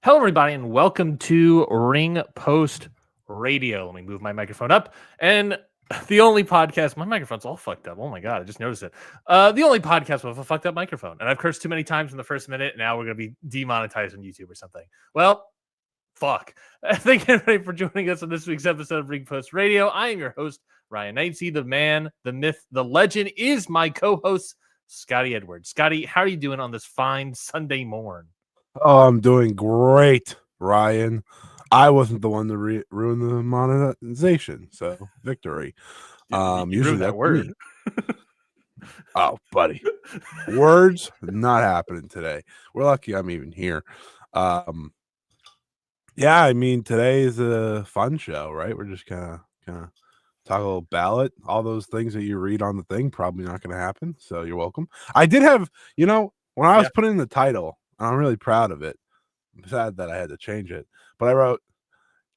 Hello, everybody, and welcome to Ring Post Radio. Let me move my microphone up. And the only podcast, my microphone's all fucked up. Oh my God, I just noticed it. The only podcast with a fucked up microphone. And I've cursed too many times in the first minute. And now we're going to be demonetized on YouTube or something. Well, fuck. Thank you, everybody, for joining us on this week's episode of Ring Post Radio. I am your host, Ryan Knightsey. The man, the myth, the legend is my co host, Scotty Edwards. Scotty, how are you doing on this fine Sunday morn? Oh, I'm doing great, Ryan. I wasn't the one to ruin the monetization, so victory. You Usually that that's word. me. Oh, buddy, words not happening today. We're lucky I'm even here. Yeah, I mean today is a fun show, right? We're just kind of talk a little ballot. All those things that you read on the thing probably not going to happen. So you're welcome. I did have, when I was putting in the title. I'm really proud of it. I'm sad that I had to change it, but I wrote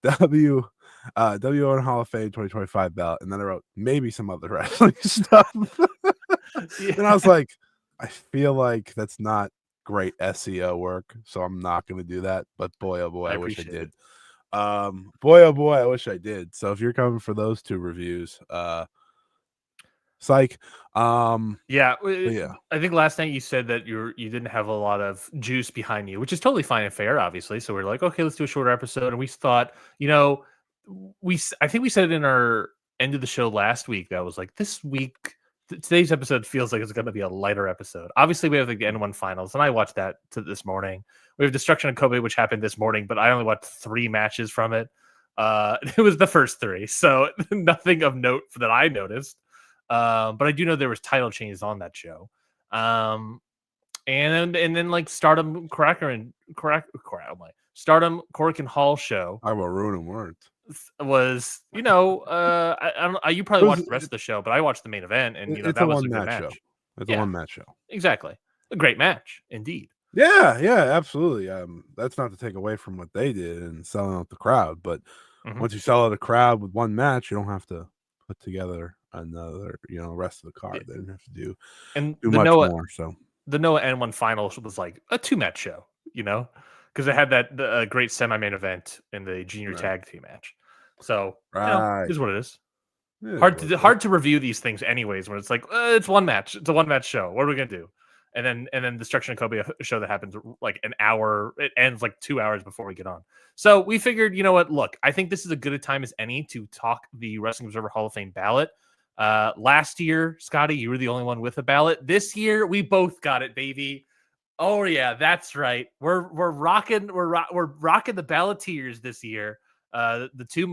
WON Hall of Fame 2025 ballot, and then I wrote maybe some other wrestling stuff. And I was like, I feel like that's not great SEO work, so I'm not going to do that. But boy, oh boy, I wish I did. Boy, oh boy, I wish I did. So if you're coming for those two reviews, psych. Yeah. Yeah. I think last night you said that you didn't have a lot of juice behind you, which is totally fine and fair, obviously. So we're like, okay, let's do a shorter episode. And we thought, I think we said it in our end of the show last week that was like, this week, today's episode feels like it's going to be a lighter episode. Obviously, we have like the N1 finals, and I watched that this morning. We have Destruction of Kobe, which happened this morning, but I only watched 3 matches from it. It was the first 3, so nothing of note that I noticed. But I do know there was title changes on that show. And then like Stardom Korakuen Stardom Korakuen Hall show. I will ruin words. Was I don't you probably watched the rest of the show, but I watched the main event, and that was a good match. Show. It's a one match show. Exactly, a great match indeed. Yeah, absolutely. That's not to take away from what they did and selling out the crowd, but once you sell out a crowd with one match, you don't have to put together another, rest of the card. They didn't have to do much more. So the Noah N1 finals was like a 2-match show, because it had that great semi-main event in the junior tag team match. So is what it is. Hard to review these things anyways when it's like it's one match. It's a 1-match show. What are we gonna do? And then Destruction of Kobe, a show that happens like an hour. It ends like 2 hours before we get on. So we figured, you know what? Look, I think this is as good a time as any to talk the Wrestling Observer Hall of Fame ballot. Last year, Scotty, you were the only one with a ballot. This year, we both got it, baby. Oh yeah, that's right. We're rocking the balloteers this year. The two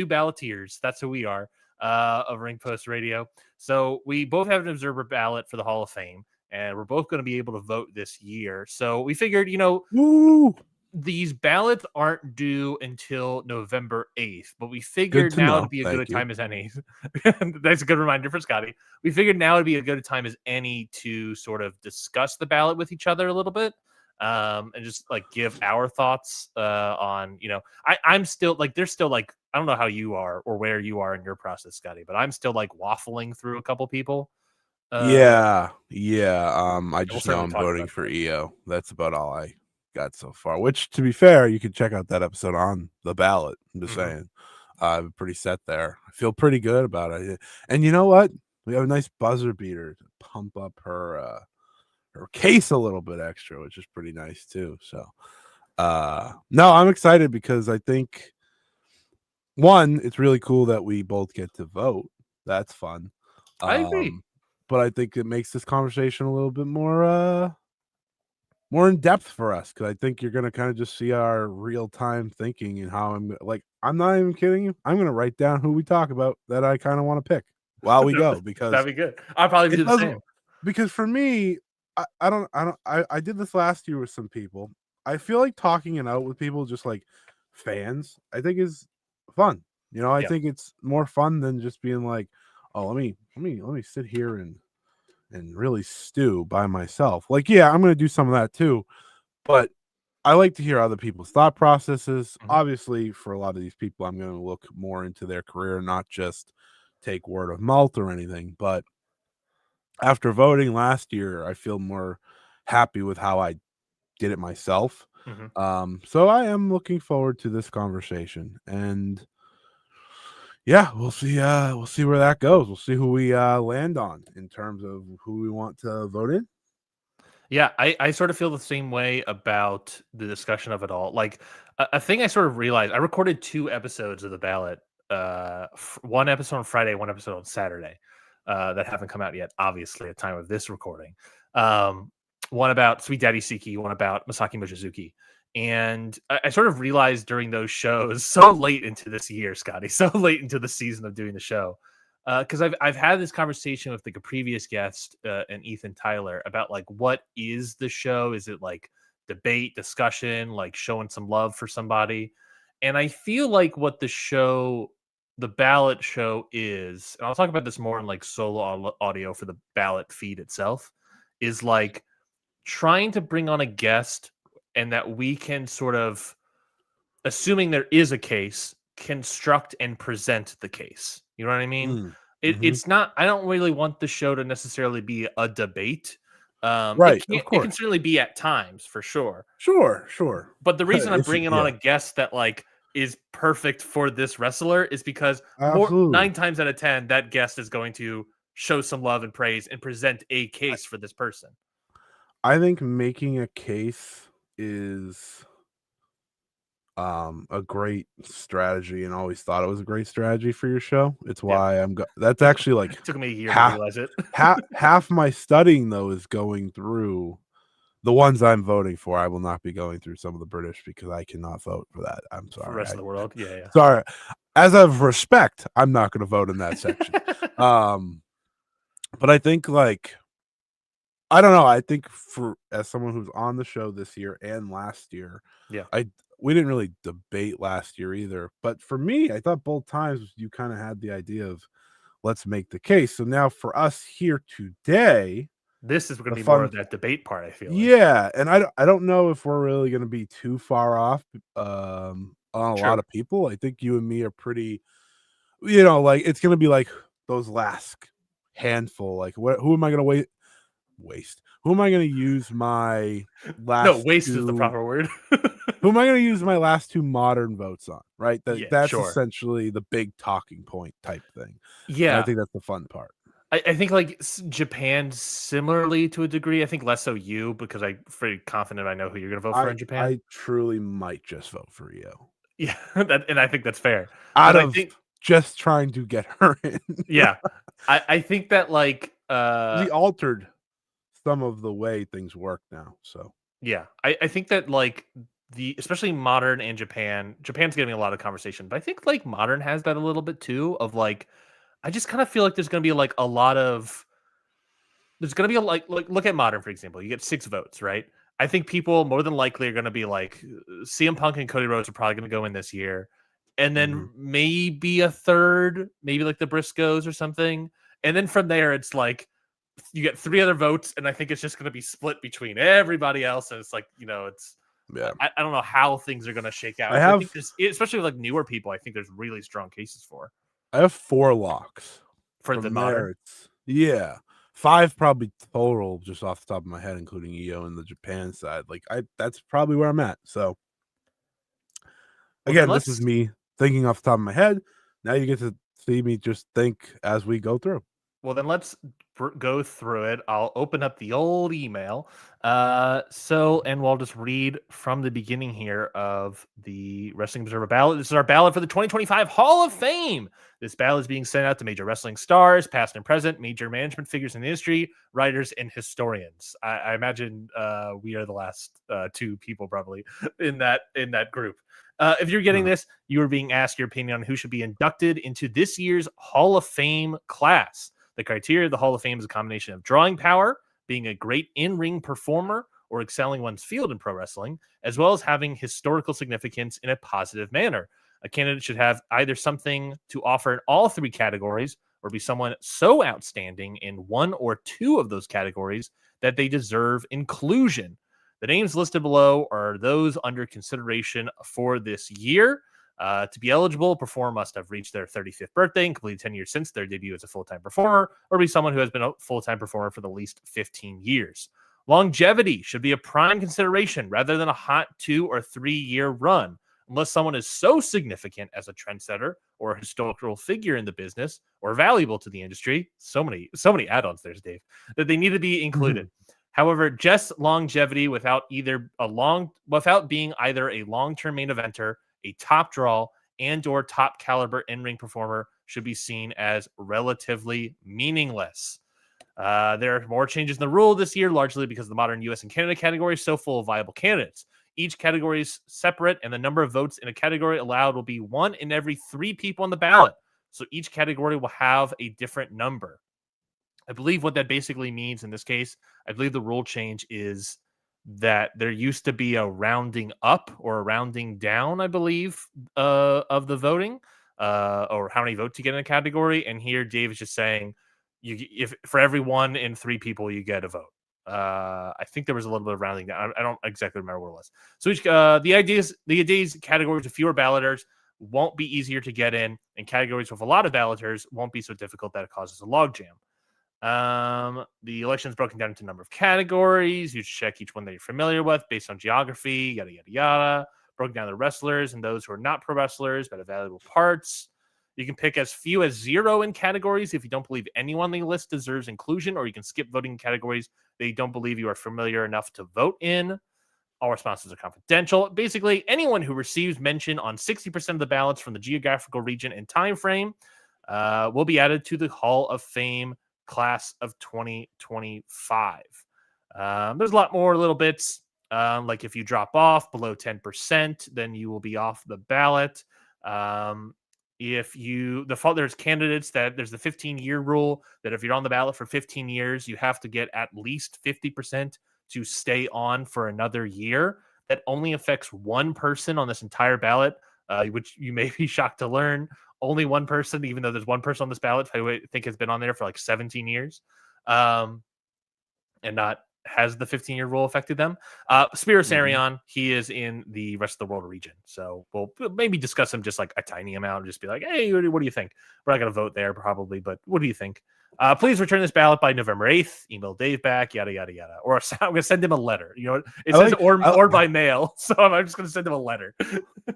balloteers. That's who we are. Of Ring Post Radio. So we both have an observer ballot for the Hall of Fame, and we're both going to be able to vote this year. So we figured, woo! These ballots aren't due until November 8th, but we figured now would be a good time as any. That's a good reminder for Scotty. We figured now would be a good time as any to sort of discuss the ballot with each other a little bit, and just like give our thoughts on, I'm still like, there's still like, I don't know how you are or where you are in your process, Scotty, but I'm still like waffling through a couple people. I just know I'm voting for EO. That's about all I got so far, which, to be fair, you can check out that episode on the ballot. I'm just saying, I'm pretty set there. I feel pretty good about it. And you know what? We have a nice buzzer beater to pump up her case a little bit extra, which is pretty nice too. So no, I'm excited because I think, one, it's really cool that we both get to vote. That's fun. I agree. But I think it makes this conversation a little bit more in depth for us, because I think you're going to kind of just see our real-time thinking and how I'm not even kidding you. I'm going to write down who we talk about that I kind of want to pick while we go, because that'd be good. I'll probably do the same. Because for me, I did this last year with some people. I feel like talking it out with people, just like fans, I think is fun. I think it's more fun than just being like, oh, let me sit here and really stew by myself. Like, yeah, I'm going to do some of that too, but I like to hear other people's thought processes. Obviously, for a lot of these people, I'm going to look more into their career, not just take word of mouth or anything. But after voting last year, I feel more happy with how I did it myself. Mm-hmm. So I am looking forward to this conversation, and yeah, we'll see where that goes. We'll see who we land on in terms of who we want to vote in. Yeah, I sort of feel the same way about the discussion of it all. Like a thing I sort of realized, I recorded 2 episodes of the ballot. One episode on Friday, one episode on Saturday. That haven't come out yet, obviously, at time of this recording. One about Sweet Daddy Siki, one about Masaki Mochizuki. And I sort of realized during those shows, so late into this year, Scotty, so late into the season of doing the show, because I've had this conversation with like a previous guest and Ethan Tyler about like what is the show? Is it like debate, discussion, like showing some love for somebody? And I feel like what the ballot show is, and I'll talk about this more in like solo audio for the ballot feed itself, is like trying to bring on a guest and that we can sort of, assuming there is a case, construct and present the case. You know what I mean? It's not. I don't really want the show to necessarily be a debate. Right, of course. It can certainly be at times for sure. Sure. But the reason I'm bringing on a guest that like is perfect for this wrestler is because 9 times out of 10 that guest is going to show some love and praise and present a case for this person. I think making a case is a great strategy, and always thought it was a great strategy for your show. It's why that's actually like it took me a year to realize it. half my studying though is going through the ones I'm voting for. I will not be going through some of the British because I cannot vote for that. I'm sorry. For the rest of the world. Yeah. Sorry. As of respect, I'm not going to vote in that section. But I think like, I don't know. I think as someone who's on the show this year and last year, we didn't really debate last year either. But for me, I thought both times you kind of had the idea of let's make the case. So now for us here today, this is going to be more of that debate part, I feel like. Yeah, and I don't know if we're really going to be too far off on a lot of people. I think you and me are pretty, like it's going to be like those last handful. Like who am I going to waste? Who am I going to use my last? No, waste is the proper word. Who am I going to use my last 2 modern votes on? Right, that's essentially the big talking point type thing. Yeah, and I think that's the fun part. I think like Japan similarly to a degree. I think less so you, because I'm pretty confident I know who you're going to vote for in Japan. I truly might just vote for you. Yeah, and I think that's fair. Just trying to get her in. Yeah, I think that like he altered some of the way things work now. So yeah, I think that like especially modern and Japan's getting a lot of conversation, but I think like modern has that a little bit too. Of like, I just kind of feel like there's going to be like there's going to be like look at modern, for example. You get 6 votes, right? I think people more than likely are going to be like CM Punk and Cody Rhodes are probably going to go in this year. And then maybe a third, maybe like the Briscoes or something. And then from there, it's like you get 3 other votes. And I think it's just going to be split between everybody else. And it's like, it's, I don't know how things are going to shake out. I think especially with like newer people, I think there's really strong cases for. I have 4 locks for the modern. 5 probably total, just off the top of my head, including EO and the Japan side. Like that's probably where I'm at. So again, this is me thinking off the top of my head. Now you get to see me just think as we go through. Well, then let's go through it. I'll open up the old email. And we'll just read from the beginning here of the Wrestling Observer ballot. This is our ballot for the 2025 Hall of Fame. This ballot is being sent out to major wrestling stars, past and present, major management figures in the industry, writers, and historians. I imagine we are the last 2 people probably in that group. If you're getting this, you are being asked your opinion on who should be inducted into this year's Hall of Fame class. The criteria of the Hall of Fame is a combination of drawing power, being a great in-ring performer, or excelling one's field in pro wrestling, as well as having historical significance in a positive manner. A candidate should have either something to offer in all 3 categories, or be someone so outstanding in 1 or 2 of those categories that they deserve inclusion. The names listed below are those under consideration for this year. To be eligible, a performer must have reached their 35th birthday and completed 10 years since their debut as a full-time performer, or be someone who has been a full-time performer for the least 15 years. Longevity should be a prime consideration rather than a hot 2 or 3 year run, unless someone is so significant as a trendsetter or a historical figure in the business or valuable to the industry. So many add-ons there's Dave, that they need to be included. However, just longevity without being either a long-term main eventer, a top draw, and or top caliber in-ring performer should be seen as relatively meaningless. There are more changes in the rule this year, largely because the modern US and Canada category is so full of viable candidates. Each category is separate, and the number of votes in a category allowed will be 1 in every 3 people on the ballot. So each category will have a different number. I believe what that basically means in this case, I believe the rule change is that there used to be a rounding up or a rounding down, I believe, of the voting, or how many votes you get in a category. And here Dave is just saying, if for every 1 in 3 people, you get a vote. I think there was a little bit of rounding down. I don't exactly remember what it was. So the ideas categories with fewer balloters won't be easier to get in, and categories with a lot of balloters won't be so difficult that it causes a logjam. The election is broken down into a number of categories. You check each one that you're familiar with based on geography, yada, yada, yada. Broken down the wrestlers and those who are not pro wrestlers, but have valuable parts. You can pick as few as 0 in categories if you don't believe anyone on the list deserves inclusion, or you can skip voting in categories that you don't believe you are familiar enough to vote in. All responses are confidential. Basically, anyone who receives mention on 60% of the ballots from the geographical region and time frame will be added to the Hall of Fame class of 2025. There's a lot more little bits. Like if you drop off below 10%, then you will be off the ballot. There's candidates that there's the 15-year rule that if you're on the ballot for 15 years, you have to get at least 50% to stay on for another year. That only affects 1 person on this entire ballot, which you may be shocked to learn. Only 1 person, even though there's 1 person on this ballot who I think has been on there for like 17 years, and not has the 15-year rule affected them. Spiros Arion, he is in the rest of the world region. So we'll maybe discuss him just like a tiny amount and just be like, hey, what do you think? We're not going to vote there probably, but what do you think? Please return this ballot by November 8th. Email Dave back, yada, yada, yada. Or I'm going to send him a letter. You know, it says or by mail. So I'm just going to send him a letter.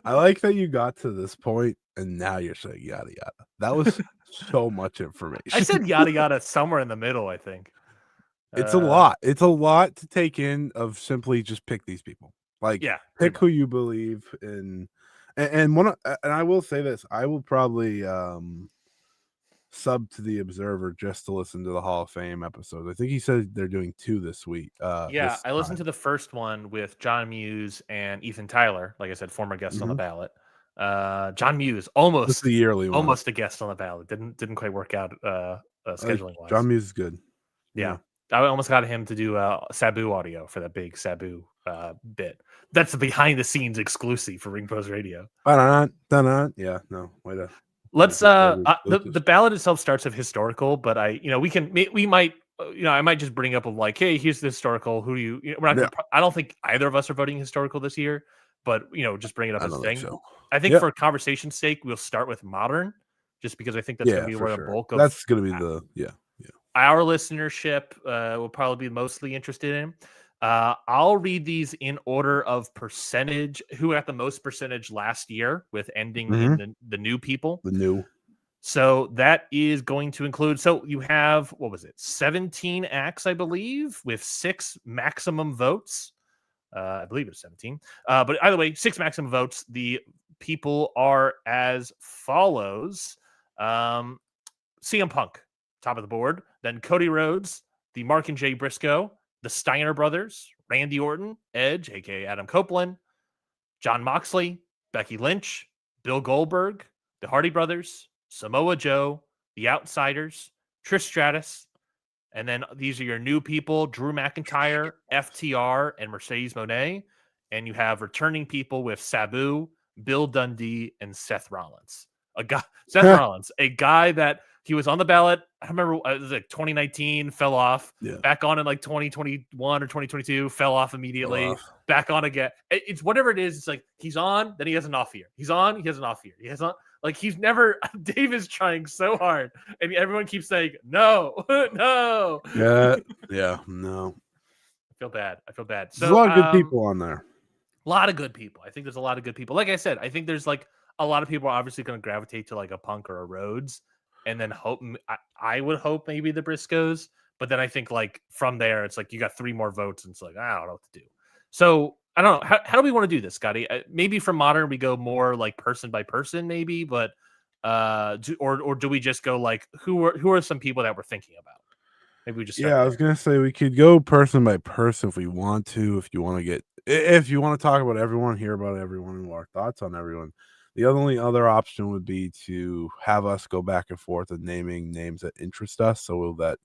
I like that you got to this point and now you're saying yada, yada. That was so much information. I said yada, yada somewhere in the middle, I think. It's a lot. It's a lot to take in of simply just pick these people. Like, pick who you believe in. And I will say this, I will probably sub to the Observer just to listen to the Hall of Fame episodes. I think he said they're doing 2 this week. I listened to the first one with John Muse and Ethan Tyler, like I said, former guests on the ballot. John Muse almost the yearly one. Almost a guest on the ballot. Didn't quite work out scheduling wise. John Muse is good. Yeah. I almost got him to do Sabu audio for that big Sabu bit. That's the behind the scenes exclusive for Ring Post Radio. Yeah, no, way to. Let's the ballot itself starts with historical, but I might just bring up of like, hey, here's the historical. Who do you? We're not. I don't think either of us are voting historical this year, but just bring it up as a thing. So. I think for conversation's sake, we'll start with modern, just because I think that's going to be where the bulk of that's going to be the our listenership will probably be mostly interested in. I'll read these in order of percentage. Who got the most percentage last year with ending in the new people? The new. So that is going to include. So you have 17 acts, I believe, with 6 maximum votes. I believe it's 17. But either way, 6 maximum votes. The people are as follows: CM Punk, top of the board. Then Cody Rhodes, the Mark and Jay Briscoe, the Steiner brothers, Randy Orton, Edge, aka Adam Copeland, Jon Moxley, Becky Lynch, Bill Goldberg, the Hardy brothers, Samoa Joe, the Outsiders, Trish Stratus, and then these are your new people: Drew McIntyre, FTR, and Mercedes Moné. And you have returning people with Sabu, Bill Dundee, and Seth Rollins. Seth Rollins, a guy that he was on the ballot. I remember it was like 2019, fell off. Back on in like 2021 or 2022, fell off immediately. Back on again. It's whatever it is. It's like he's on, then he has an off year. He's on, he has an off year. He has on. Like he's never. Dave is trying so hard, and everyone keeps saying no, no. Yeah, no. feel bad. I feel bad. There's So a lot of good people on there. A lot of good people. I think there's a lot of good people. Like I said, I think there's like a lot of people are obviously going to gravitate to like a Punk or a Rhodes, and then hope. I would hope maybe the Briscoes, but then I think like from there, it's like you got 3 more votes, and it's like I don't know what to do. So I don't know. How do we want to do this, Scotty? Maybe from modern we go more like person by person, maybe, but or do we just go like who are some people that we're thinking about? Maybe we just start I was gonna say we could go person by person if we want to. If you want to talk about everyone, hear about everyone, and our thoughts on everyone. The only other option would be to have us go back and forth and naming names that interest us, so that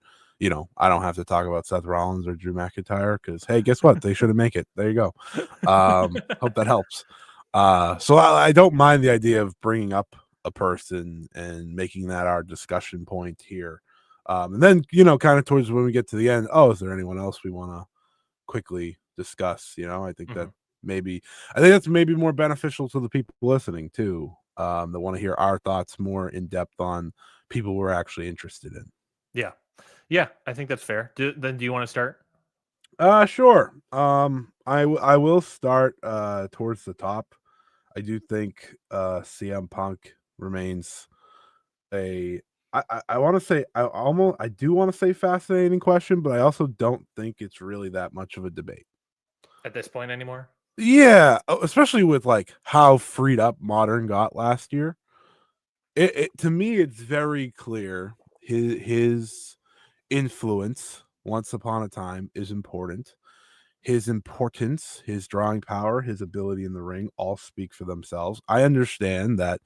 I don't have to talk about Seth Rollins or Drew McIntyre because hey, guess what? They shouldn't make it. There you go. Hope that helps. So I don't mind the idea of bringing up a person and making that our discussion point here. And then, kind of towards when we get to the end, is there anyone else we want to quickly discuss? I think that I think that's maybe more beneficial to the people listening too, that want to hear our thoughts more in depth on people we're actually interested in. Yeah, I think that's fair. Do you want to start? Sure. I will start towards the top. I do think CM Punk remains I want to say I do want to say fascinating question, but I also don't think it's really that much of a debate At this point anymore? Yeah, especially with like how freed up Modern got last year. It to me, it's very clear his influence once upon a time is important. His importance, his drawing power, his ability in the ring all speak for themselves. I understand that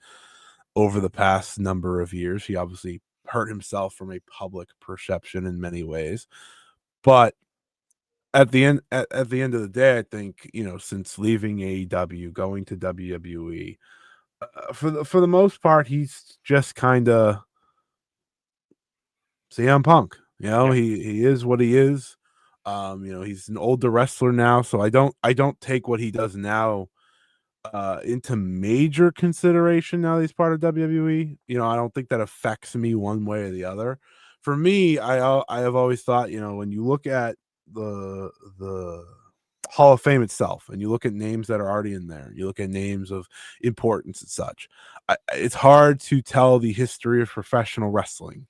over the past number of years, he obviously hurt himself from a public perception in many ways. But at the end of the day, I think, since leaving AEW, going to WWE, for the most part, he's just kind of CM Punk. He is what he is. He's an older wrestler now, so I don't take what he does now into major consideration now that he's part of WWE. I don't think that affects me one way or the other. For me, I have always thought, when you look at the Hall of Fame itself, and you look at names that are already in there, you look at names of importance and such, it's hard to tell the history of professional wrestling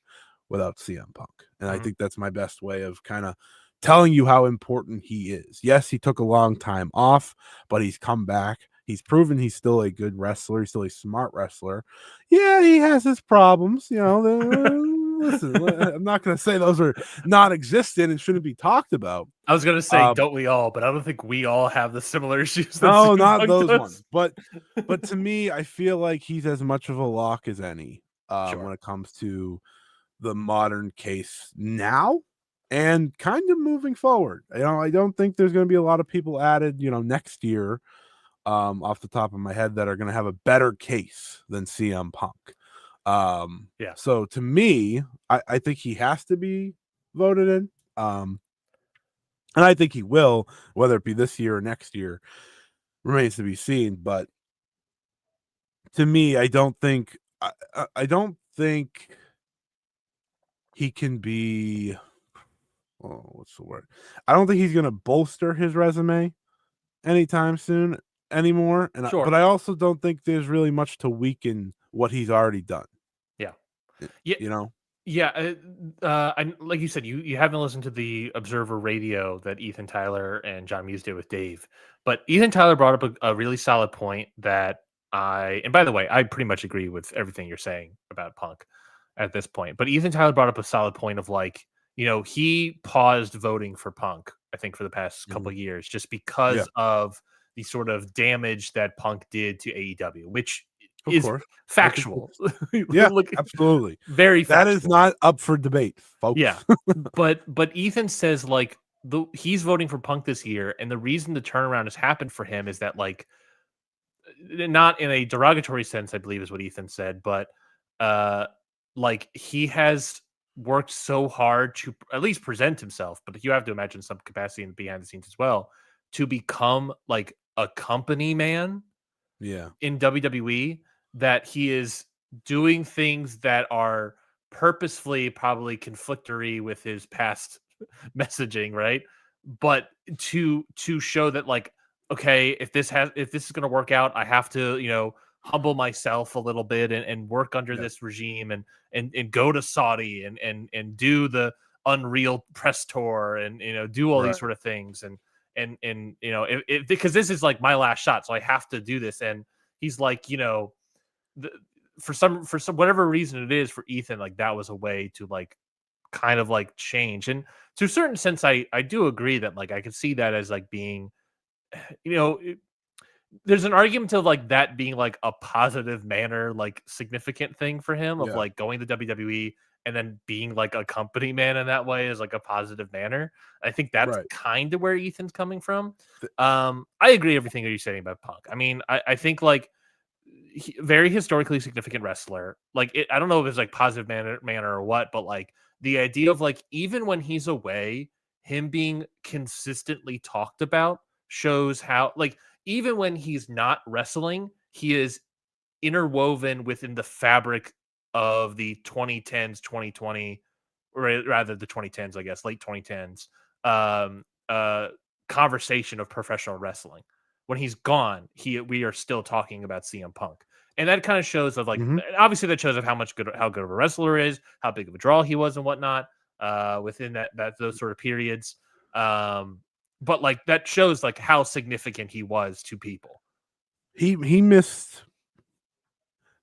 without CM Punk. And I think that's my best way of kind of telling you how important he is. Yes, he took a long time off, but he's come back. He's proven he's still a good wrestler. He's still a smart wrestler. Yeah, he has his problems. Listen, I'm not going to say those are non-existent and shouldn't be talked about. I was going to say, don't we all? But I don't think we all have the similar issues. No, not those ones. But to me, I feel like he's as much of a lock as any when it comes to the Modern case now and kind of moving forward. I don't think there's going to be a lot of people added, next year. Off the top of my head that are going to have a better case than CM Punk. So to me, I think he has to be voted in. And I think he will, whether it be this year or next year, remains to be seen. But to me, I don't think he can be, what's the word? I don't think he's going to bolster his resume anytime soon anymore, but I also don't think there's really much to weaken what he's already done. Like you said, you haven't listened to the Observer Radio that Ethan Tyler and John Muse did with Dave, but Ethan Tyler brought up a really solid point that and by the way, I pretty much agree with everything you're saying about Punk at this point, but Ethan Tyler brought up a solid point of like, he paused voting for Punk, I think, for the past couple of years, just because of the sort of damage that Punk did to AEW, which is factual. Yeah, absolutely. Very factual. That is not up for debate, folks. Yeah. but Ethan says like he's voting for Punk this year, and the reason the turnaround has happened for him is that like, not in a derogatory sense, I believe is what Ethan said, but like he has worked so hard to at least present himself, but you have to imagine some capacity in behind the scenes as well, to become like a company man in WWE, that he is doing things that are purposefully probably conflictory with his past messaging, right? but to show that like, okay, if this is going to work out, I have to, you know, humble myself a little bit and work under this regime and go to Saudi and do the Unreal press tour and, you know, do all these sort of things and you know, because this is like my last shot, so I have to do this. And he's like, you know, for some whatever reason it is for Ethan, like that was a way to like kind of like change. And to a certain sense, I do agree that like I could see that as like being, you know, there's an argument of like that being like a positive manner, like significant thing for him of like going to WWE and then being like a company man in that way is like a positive manner. I think that's kind of where Ethan's coming from. I agree everything that you're saying about Punk. I mean, I think like very historically significant wrestler. Like I don't know if it's like positive manner or what, but like the idea of like even when he's away, him being consistently talked about shows how like even when he's not wrestling, he is interwoven within the fabric of the 2010s, 2020, or rather the 2010s, I guess, late 2010s, um, uh, conversation of professional wrestling. When he's gone, we are still talking about CM Punk. And that kind of shows of like obviously that shows of how good of a wrestler is, how big of a draw he was and whatnot, within that those sort of periods. But like that shows like how significant he was to people. He missed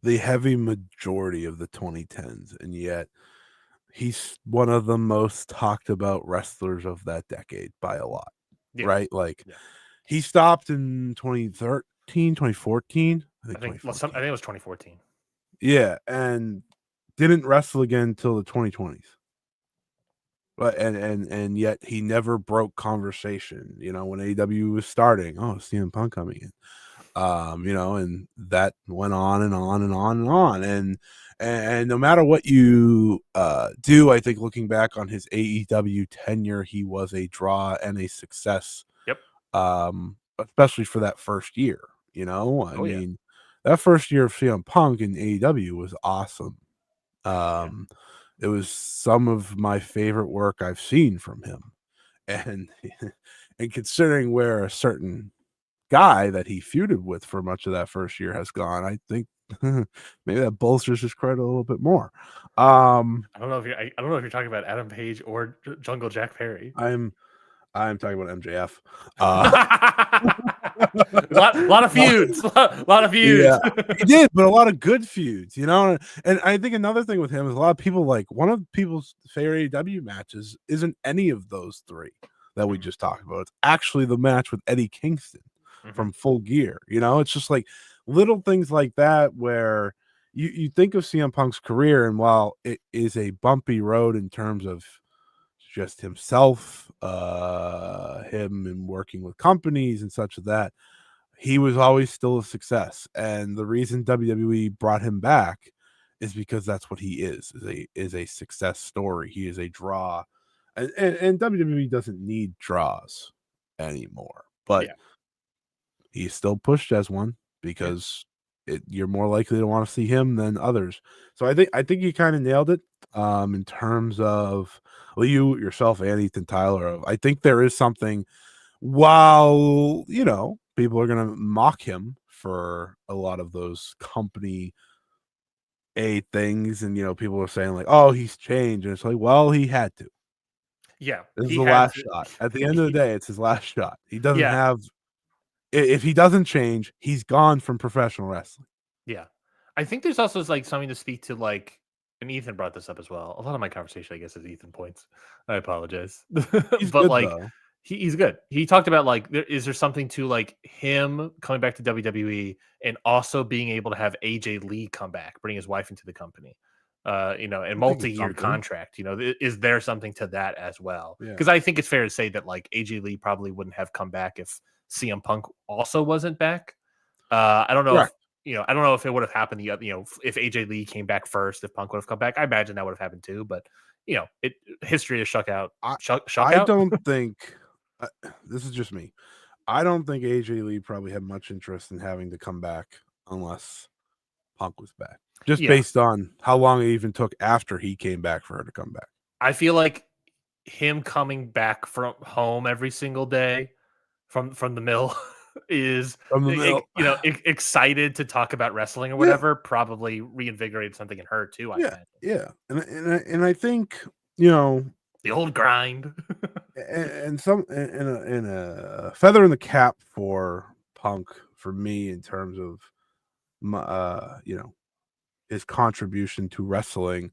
the heavy majority of the 2010s, and yet he's one of the most talked about wrestlers of that decade by a lot. Right? Like he stopped in 2013, 2014. I think it was 2014. Yeah, and didn't wrestle again until the 2020s. But and yet he never broke conversation. You know, when AEW was starting, oh, CM Punk coming in. You know, and that went on and on and on and on. And no matter what you do, I think looking back on his AEW tenure, he was a draw and a success. Yep. Especially for that first year. You know, I mean, that first year of CM Punk in AEW was awesome. It was some of my favorite work I've seen from him. And considering where a certain guy that he feuded with for much of that first year has gone, I think maybe that bolsters his credit a little bit more. I don't know if you're talking about Adam Page or Jungle Jack Perry. I'm talking about MJF. A lot of feuds. A lot of feuds. Yeah, he did, but a lot of good feuds, you know. And I think another thing with him is a lot of people like one of people's favorite AEW matches isn't any of those three that we just talked about. It's actually the match with Eddie Kingston from Full Gear. You know, it's just like little things like that where you think of CM Punk's career, and while it is a bumpy road in terms of just himself, him and working with companies and such as that, he was always still a success. And the reason WWE brought him back is because that's what he is a success story. He is a draw. And WWE doesn't need draws anymore, but he's still pushed as one because you're more likely to want to see him than others. So I think you kind of nailed it in terms of you yourself and Ethan Tyler. I think there is something, while, you know, people are going to mock him for a lot of those company A things. And, you know, people are saying like, oh, he's changed. And it's like, well, he had to. Yeah. This is the last shot. At the end of the day, it's his last shot. He doesn't have, if he doesn't change, he's gone from professional wrestling. Yeah. I think there's also like something to speak to, like, and Ethan brought this up as well. A lot of my conversation, I guess, is Ethan points. I apologize. He's but good, like, though. He's good. He talked about like, is there something to like him coming back to WWE and also being able to have AJ Lee come back, bring his wife into the company, you know, and multi-year contract, you know, is there something to that as well? Because I think it's fair to say that like AJ Lee probably wouldn't have come back if CM Punk also wasn't back. I don't know. I don't know if it would have happened. If AJ Lee came back first, if Punk would have come back, I imagine that would have happened too. But you know, history is shuck out. I don't think. This is just me. I don't think AJ Lee probably had much interest in having to come back unless Punk was back. Just based on how long it even took after he came back for her to come back. I feel like him coming back from home every single day from the mill is From the mill. excited to talk about wrestling or Yeah. whatever, probably reinvigorated something in her too, I Yeah, imagine. yeah, and I think, you know, The old grind. and a feather in the cap for Punk for me in terms of my, his contribution to wrestling.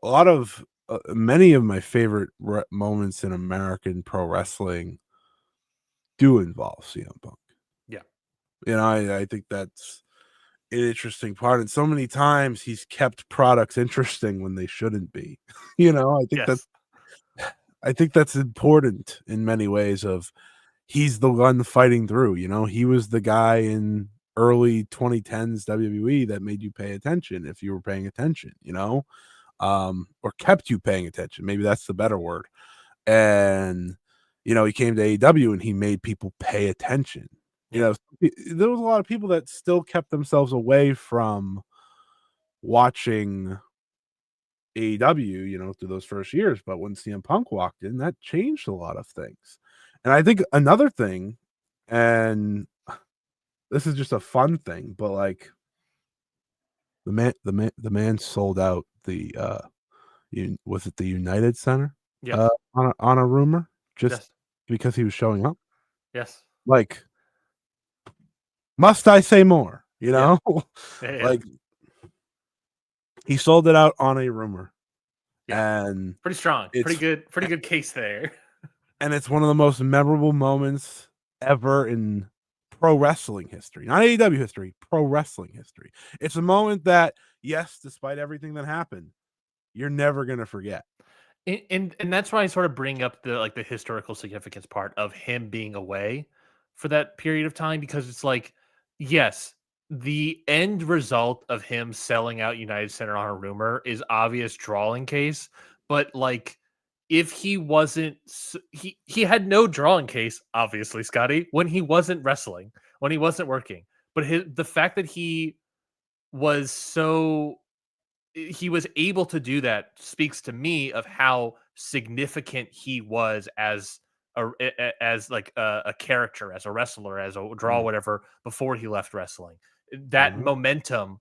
A lot of many of my favorite moments in American pro wrestling do involve CM Punk. Yeah. I think that's an interesting part, and so many times he's kept products interesting when they shouldn't be. Yes. I think that's important in many ways of he's the one fighting through, he was the guy in early 2010s WWE that made you pay attention if you were paying attention, or kept you paying attention. Maybe that's the better word. And, he came to AEW and he made people pay attention. Yeah. There was a lot of people that still kept themselves away from watching AEW, through those first years. But when CM Punk walked in, that changed a lot of things. And I think another thing, and this is just a fun thing, but like the man sold out the was it the United Center? Yes. On a rumor just Yes. because he was showing up. Yes. Like, must I say more? Yeah. Like he sold it out on a rumor. Yeah. And Pretty strong. Pretty good case there. And it's one of the most memorable moments ever in pro wrestling history, not AEW history, pro wrestling history. It's a moment that, yes, despite everything that happened, you're never going to forget. And that's why I sort of bring up the historical significance part of him being away for that period of time, because it's like, yes, the end result of him selling out United Center on a rumor is obvious drawing case, but like if he wasn't he had no drawing case, obviously, Scotty, when he wasn't wrestling, when he wasn't working. But the fact that he was able to do that speaks to me of how significant he was as a character, as a wrestler, as a draw, whatever, before he left wrestling. That momentum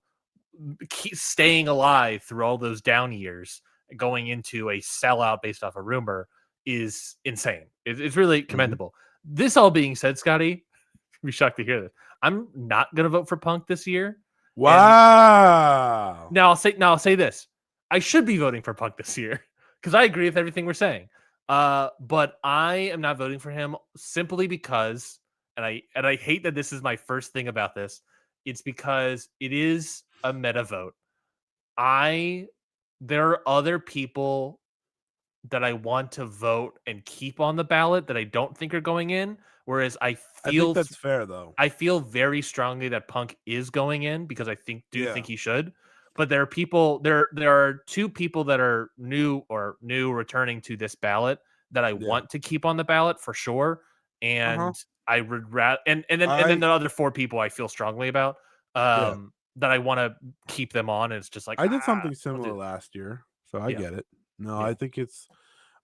staying alive through all those down years, going into a sellout based off a rumor, is insane. It's really commendable. This all being said, Scotty, you'd be shocked to hear this. I'm not going to vote for Punk this year. Wow. Now I'll say this. I should be voting for Punk this year because I agree with everything we're saying. But I am not voting for him simply because, and I hate that this is my first thing about this. It's because it is a meta vote. There are other people that I want to vote and keep on the ballot that I don't think are going in. Whereas I think that's fair, though. I feel very strongly that Punk is going in because I think he should. But there are people there are two people that are new returning to this ballot that I want to keep on the ballot for sure. And I would rather and then the other four people I feel strongly about that I want to keep them on. And it's just like I did something similar last year, so I get it. No, Yeah. I think it's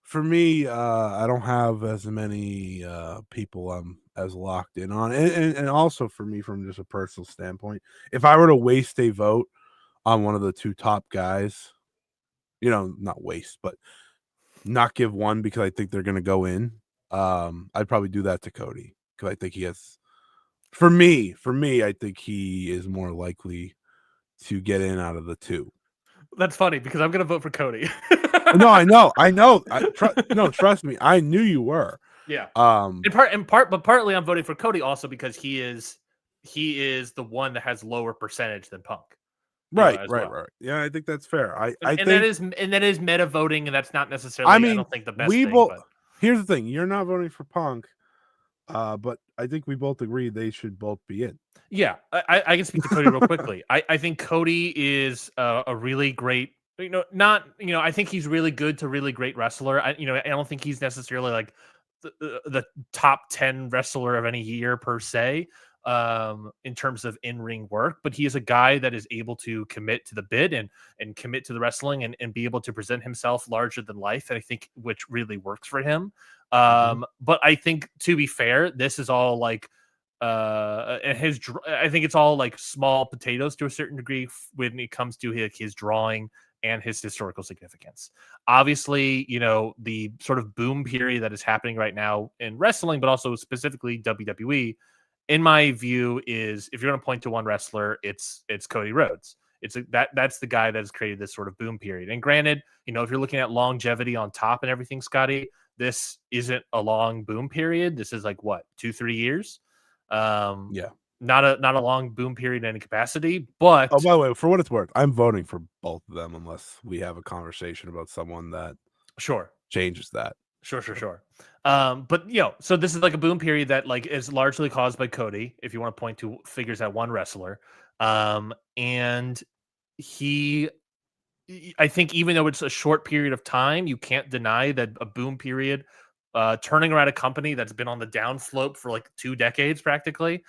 for me. I don't have as many people I'm as locked in on, and also for me, from just a personal standpoint, if I were to waste a vote on one of the two top guys, not waste, but not give one because I think they're going to go in. I'd probably do that to Cody because I think he has. For me, I think he is more likely to get in out of the two. That's funny because I'm going to vote for Cody. No, I know. No, trust me. I knew you were. Yeah. But partly I'm voting for Cody also because he is the one that has lower percentage than Punk. Right. Yeah, I think that's fair. I think that is meta voting, and that's not necessarily. I don't think the best thing. But here's the thing: you're not voting for Punk, but I think we both agree they should both be in. Yeah, I can speak to Cody real quickly. I think Cody is a really great. I think he's really good to really great wrestler. I don't think he's necessarily like the top 10 wrestler of any year per se. in terms of in-ring work, but he is a guy that is able to commit to the bid and commit to the wrestling and be able to present himself larger than life. And I think which really works for him. But I think, to be fair, this is all like I think it's all like small potatoes to a certain degree when it comes to his drawing and his historical significance. Obviously, the sort of boom period that is happening right now in wrestling, but also specifically WWE, in my view, is, if you're going to point to one wrestler, it's Cody Rhodes. That's the guy that has created this sort of boom period. And granted, if you're looking at longevity on top and everything, Scotty, this isn't a long boom period. This is like what, 2-3 years? Not a long boom period in any capacity. But by the way, for what it's worth, I'm voting for both of them unless we have a conversation about someone that changes that. Sure. But so this is like a boom period that like is largely caused by Cody, if you want to point to figures at one wrestler. And I think even though it's a short period of time, you can't deny that a boom period, turning around a company that's been on the downslope for like 2 decades practically,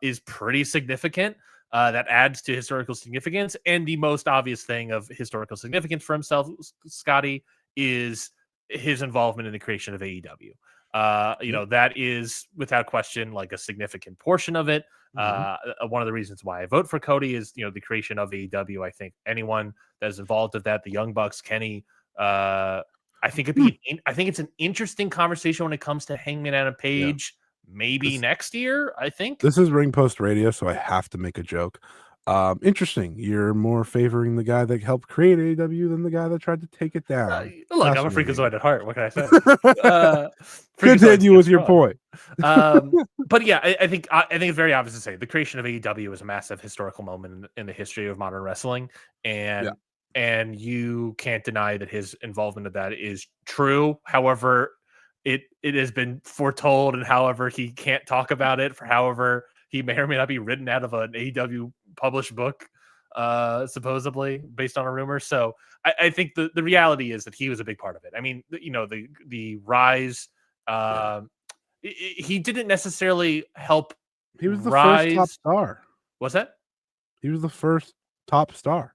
is pretty significant. That adds to historical significance. And the most obvious thing of historical significance for himself, Scotty, is his involvement in the creation of AEW. That is without question like a significant portion of it. One of the reasons why I vote for Cody is the creation of AEW. I think anyone that is involved with that, the Young Bucks, Kenny, I think it's an interesting conversation when it comes to Hangman Adam Page. Maybe next year. I think this is Ring Post Radio, so I have to make a joke. Interesting. You're more favoring the guy that helped create AEW than the guy that tried to take it down. Look, I'm a freakazoid at heart. What can I say? Continue with your point. But yeah, I think it's very obvious to say the creation of AEW is a massive historical moment in the history of modern wrestling, and you can't deny that his involvement of that is true. However, it has been foretold, and however he can't talk about it, for however he may or may not be written out of an AEW published book, supposedly based on a rumor. So I think the reality is that he was a big part of it. I mean, the rise, he didn't necessarily help. He was the first top star. What's that? He was the first top star.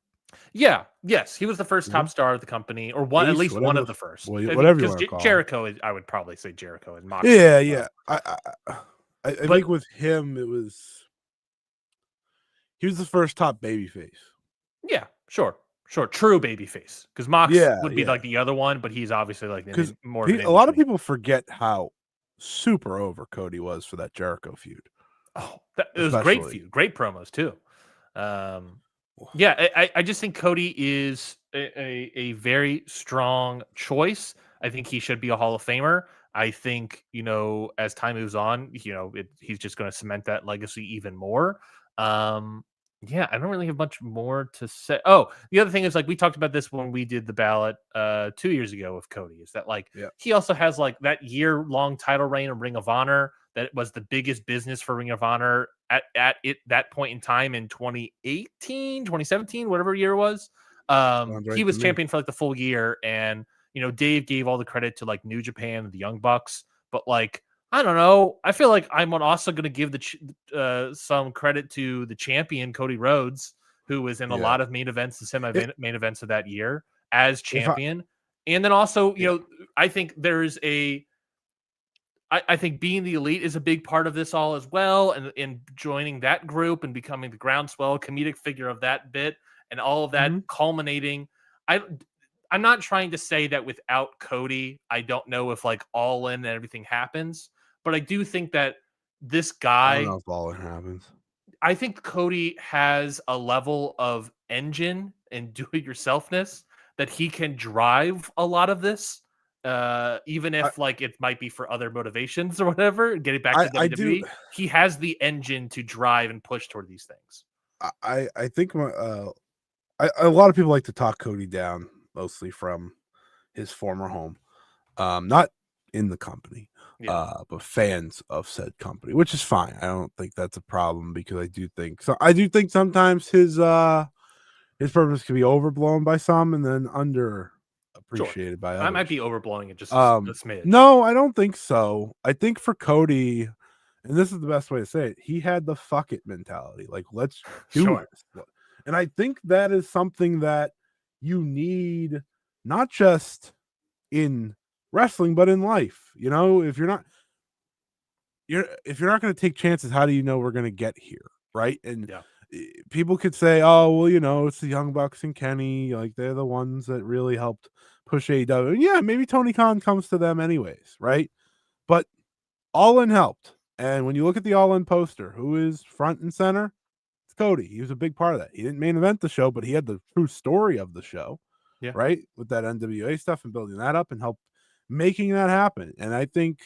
Yes, he was the first top star of the company, or at least one of the first. Whatever you want to call Jericho, I would probably say Jericho and Moxley. Yeah. I think with him, he was the first top babyface. Yeah, sure, true babyface. Because Mox would be like the other one, but he's obviously like more. A lot of people forget how super over Cody was for that Jericho feud. Oh, it was a great feud, great promos too. I just think Cody is a very strong choice. I think he should be a Hall of Famer. I think, as time moves on, he's just going to cement that legacy even more. I don't really have much more to say. Oh, the other thing is, like, we talked about this when we did the ballot 2 years ago with Cody, is that he also has like that year-long title reign of Ring of Honor that was the biggest business for Ring of Honor at that point in time in 2018, 2017, whatever year it was. He was champion for like the full year, and Dave gave all the credit to like New Japan and the Young Bucks, but like, I don't know. I feel like I'm also going to give some credit to the champion Cody Rhodes, who was in a lot of main events and semi-main events of that year as champion. And then also, I think there's I think being the elite is a big part of this all as well, and joining that group and becoming the groundswell comedic figure of that bit, and all of that culminating. I'm not trying to say that without Cody, I don't know if like All In and everything happens, but I do think that this guy, I don't know if All In happens. I think Cody has a level of engine and do-it-yourselfness that he can drive a lot of this. Even if like it might be for other motivations or whatever, getting back to WWE, he has the engine to drive and push toward these things. I think a lot of people like to talk Cody down, mostly from his former home, not in the company, but fans of said company, which is fine. I don't think that's a problem, because I do think sometimes his purpose can be overblown by some and then underappreciated by others. I might be overblowing it just a smidge. No, I don't think so. I think for Cody, and this is the best way to say it, he had the fuck it mentality. Like, let's do this. And I think that is something that you need, not just in wrestling, but in life. You know, if you're not going to take chances, how do you know we're going to get here? Right. And people could say, oh, well, you know, it's the Young Bucks and Kenny, like they're the ones that really helped push AEW. And yeah, maybe Tony Khan comes to them anyways, right? But All In helped. And when you look at the All In poster, who is front and center? It's Cody. He was a big part of that. He didn't main event the show, but he had the true story of the show, right? With that NWA stuff and building that up and help making that happen. And I think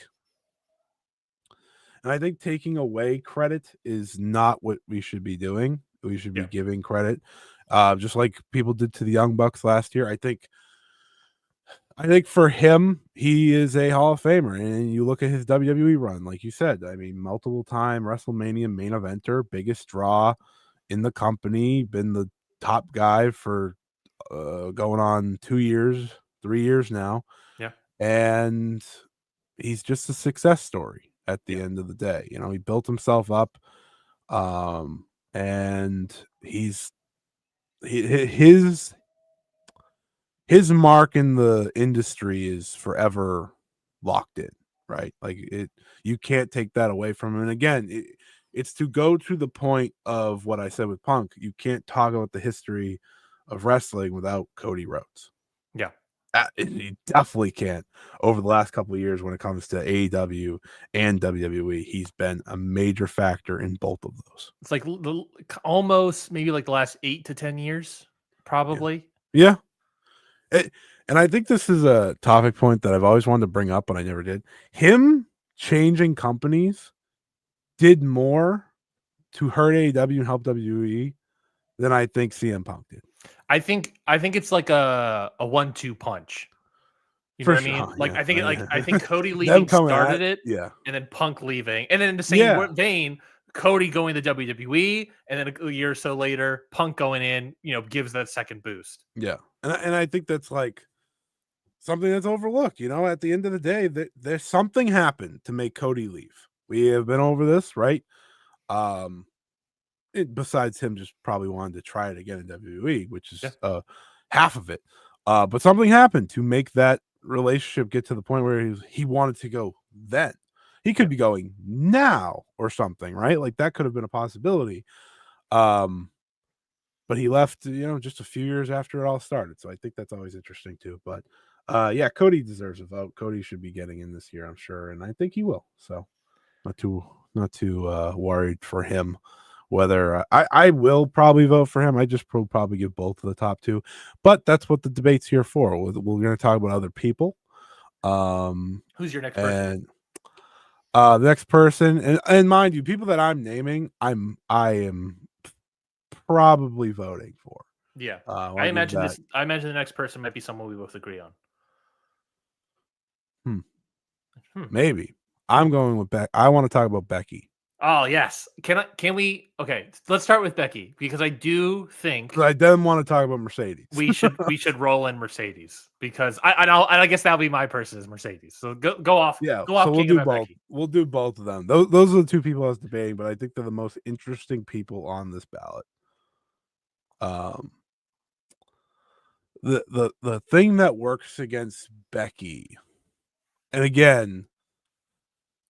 taking away credit is not what we should be doing. We should be giving credit, just like people did to the Young Bucks last year. I think for him, he is a Hall of Famer. And you look at his WWE run, like you said, I mean, multiple time WrestleMania main eventer, biggest draw in the company, been the top guy for going on 3 years now. Yeah. And he's just a success story at the end of the day. You know, he built himself up, and his mark in the industry is forever locked in, right? Like you can't take that away from him. And again, it's to go to the point of what I said with Punk. You can't talk about the history of wrestling without Cody Rhodes. Yeah. You definitely can't. Over the last couple of years when it comes to AEW and WWE, he's been a major factor in both of those. It's like almost maybe like the last 8 to 10 years, probably. Yeah. And I think this is a topic point that I've always wanted to bring up, but I never did. Him changing companies did more to hurt AEW and help WWE than I think CM Punk did. I think it's like a 1-2 punch. You know what I mean? Like I think Cody leaving started it, and then Punk leaving, and then in the same vein, Cody going to WWE, and then a year or so later, Punk going in, you know, gives that second boost. Yeah, and I think that's like something that's overlooked. You know, at the end of the day, there's something happened to make Cody leave. We have been over this, right? Besides him just probably wanted to try it again in WWE, which is half of it. But something happened to make that relationship get to the point where he wanted to go then. He could be going now or something, right? Like that could have been a possibility. But he left, you know, just a few years after it all started. So I think that's always interesting too. But yeah, Cody deserves a vote. Cody should be getting in this year, I'm sure. And I think he will. So not too worried for him. Whether I will probably vote for him. I just probably give both of the top two, but that's what the debate's here for. We're going to talk about other people. Who's your next person? The next person, and mind you, people that I'm naming, I am probably voting for. Yeah, I imagine the next person might be someone we both agree on. Maybe I'm going with Becky. I want to talk about Becky. Oh yes, can we? Okay, let's start with Becky because I do think I then want to talk about Mercedes. we should roll in Mercedes because I guess that'll be my person is Mercedes. So go off. Yeah, go off. So we'll do both. Becky. We'll do both of them. Those are the two people I was debating, but I think they're the most interesting people on this ballot. The thing that works against Becky, and again,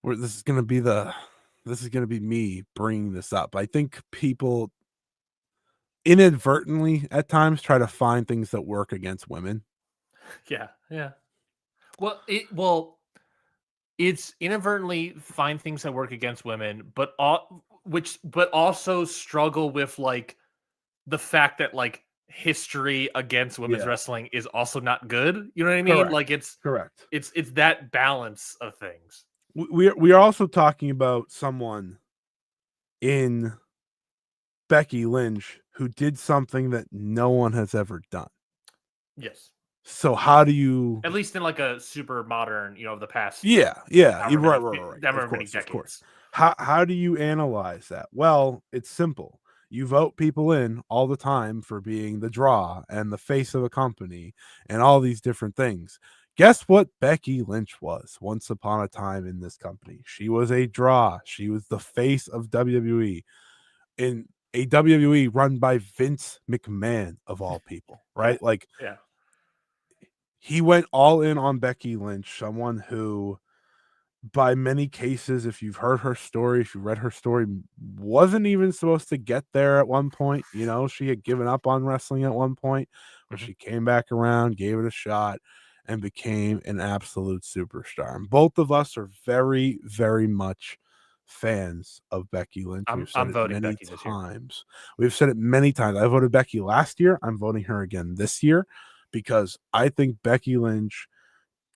this is going to be me bringing this up. I think people inadvertently at times try to find things that work against women. Yeah. Well, it's inadvertently find things that work against women, but also struggle with like the fact that like history against women's wrestling is also not good. You know what I mean? Correct. Like it's correct. It's that balance of things. We are also talking about someone in Becky Lynch who did something that no one has ever done. Yes. So how do you, at least in like a super modern, you know, the past? Yeah. Right. Of course. How do you analyze that? Well, it's simple. You vote people in all the time for being the draw and the face of a company and all these different things. Guess what Becky Lynch was once upon a time in this company? She was a draw. She was the face of WWE in a WWE run by Vince McMahon of all people, right? Like, he went all in on Becky Lynch, someone who, by many cases, if you've heard her story, if you read her story, wasn't even supposed to get there at one point. You know, she had given up on wrestling at one point, but she came back around, gave it a shot, and became an absolute superstar. And both of us are very, very much fans of Becky Lynch. We've said it many times. We've said it many times. I voted Becky last year. I'm voting her again this year because I think Becky Lynch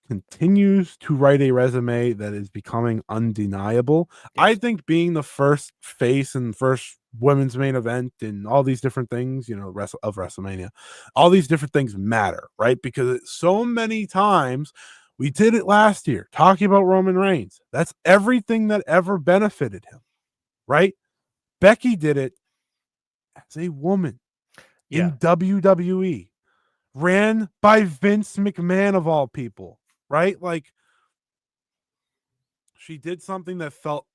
continues to write a resume that is becoming undeniable. Yes. I think being the first face and first women's main event and all these different things, you know, of WrestleMania, all these different things matter, right? Because so many times we did it last year talking about Roman Reigns. That's everything that ever benefited him, right? Becky did it as a woman in WWE, ran by Vince McMahon of all people. Right? Like, she did something that felt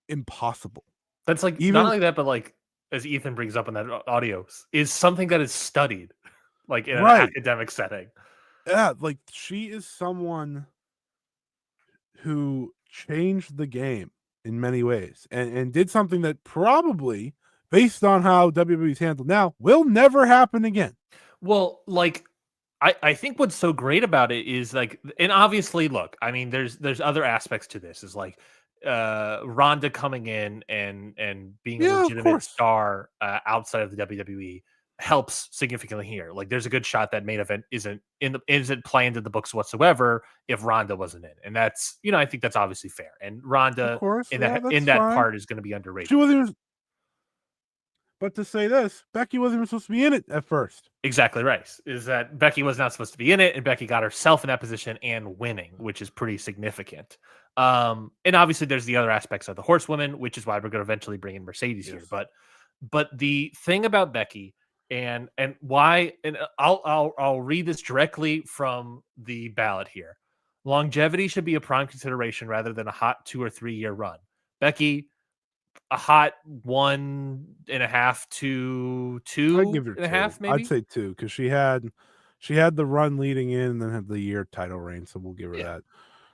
impossible. That's like, even, not only that, but like, as Ethan brings up in that audio, is something that is studied, like in an academic setting. Yeah, like, she is someone who changed the game in many ways and did something that probably, based on how WWE's handled now, will never happen again. Well, like, I think what's so great about it is like, and obviously, look, I mean, there's other aspects to this. Is like Ronda coming in and being a legitimate star outside of the WWE helps significantly here. Like, there's a good shot that main event isn't planned in the books whatsoever if Ronda wasn't in, and that's, you know, I think that's obviously fair. And Ronda in that part is going to be underrated. She wasn't even. But to say this, Becky wasn't even supposed to be in it at first. Exactly right. Is that Becky was not supposed to be in it, and Becky got herself in that position and winning, which is pretty significant. And obviously, there's the other aspects of the horsewomen, which is why we're going to eventually bring in Mercedes here. But the thing about Becky and why, and I'll read this directly from the ballot here. Longevity should be a prime consideration rather than a hot 2 or 3 year run. Becky, a hot 1.5 to 2.5, maybe. I'd say 2 because she had the run leading in and then had the year title reign, so we'll give her that.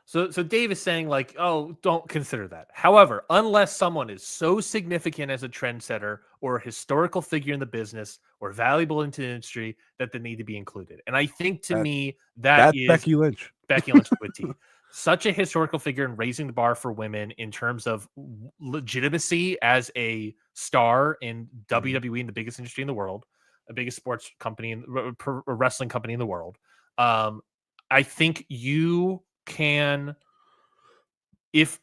So Dave is saying, like, oh, don't consider that. However, unless someone is so significant as a trendsetter or a historical figure in the business or valuable into the industry that they need to be included. And I think to me that is Becky Lynch. Becky Lynch with T. Such a historical figure in raising the bar for women in terms of legitimacy as a star in WWE, in the biggest industry in the world, the biggest sports company, wrestling company in the world. I think you can, if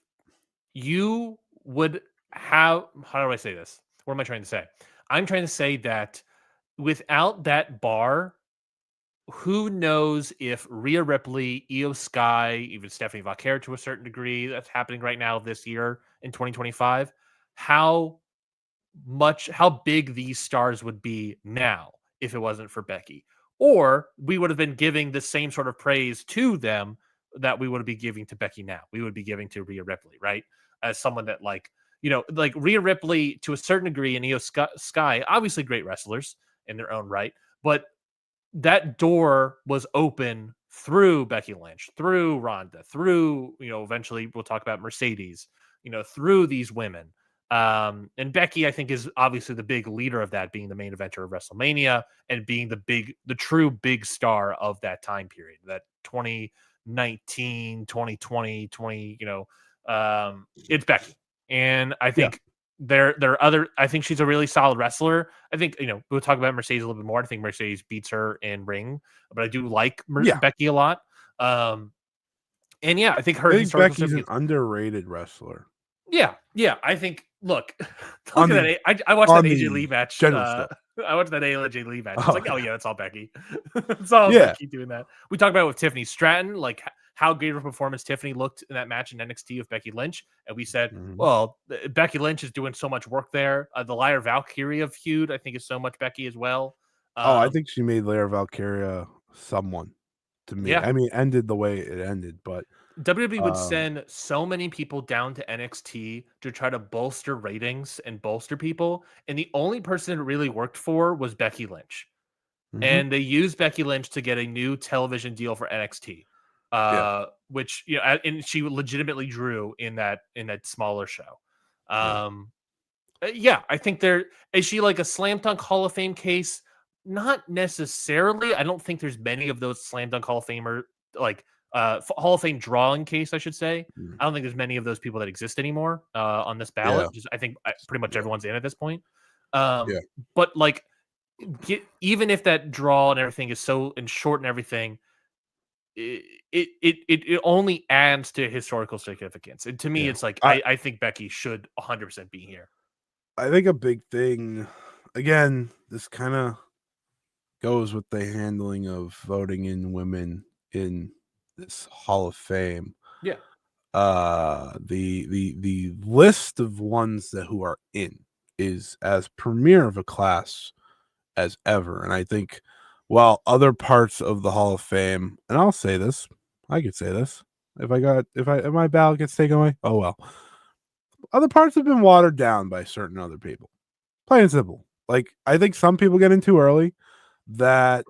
you would have, how do I say this? What am I trying to say? I'm trying to say that without that bar, who knows if Rhea Ripley, Io Sky, even Stephanie Vaquer to a certain degree, that's happening right now this year in 2025, how big these stars would be now if it wasn't for Becky. Or we would have been giving the same sort of praise to them that we would be giving to Becky now. We would be giving to Rhea Ripley, right? As someone that, like, you know, like Rhea Ripley to a certain degree and Io Sky, obviously great wrestlers in their own right, but that door was open through Becky Lynch, through Ronda, through, you know, eventually we'll talk about Mercedes, you know, through these women. And Becky, I think, is obviously the big leader of that, being the main eventer of WrestleMania and being the true big star of that time period, that 2019, 2020, you know, it's Becky. And I think there are other, I think she's a really solid wrestler. I think, you know, we'll talk about Mercedes a little bit more. I think Mercedes beats her in ring, but I do like Becky a lot. And yeah, I think Becky's an underrated wrestler. Yeah. I think, look at that. I watched that AJ Lee match. I watched that AJ Lee match. It's like, oh yeah, that's all Becky. It's all Becky doing that. We talked about it with Tiffany Stratton, like how great of a performance Tiffany looked in that match in NXT with Becky Lynch. And we said, well, Becky Lynch is doing so much work there. The Lyra Valkyria feud, I think, is so much Becky as well. I think she made Lyra Valkyria someone. to me. Yeah. I mean, it ended the way it ended, but WWE would send so many people down to NXT to try to bolster ratings and bolster people, and the only person it really worked for was Becky Lynch. And they used Becky Lynch to get a new television deal for NXT, which and she legitimately drew in that smaller show. I think is she like a slam dunk Hall of Fame case? Not necessarily. I don't think there's many of those slam dunk Hall of Famer like Hall of Fame drawing case, I should say. I don't think there's many of those people that exist anymore on this ballot. Just I think pretty much everyone's in at this point. But like, even if that draw and everything is so and short and everything, it only adds to historical significance. And to me, it's like I think Becky should 100% be here. I think a big thing, again, this kind of goes with the handling of voting in women in this Hall of Fame. Yeah. The list of ones who are in is as premier of a class as ever. And I think while other parts of the Hall of Fame, and I'll say this, I could say this, if my ballot gets taken away, oh well. Other parts have been watered down by certain other people. Plain and simple. Like, I think some people get in too early that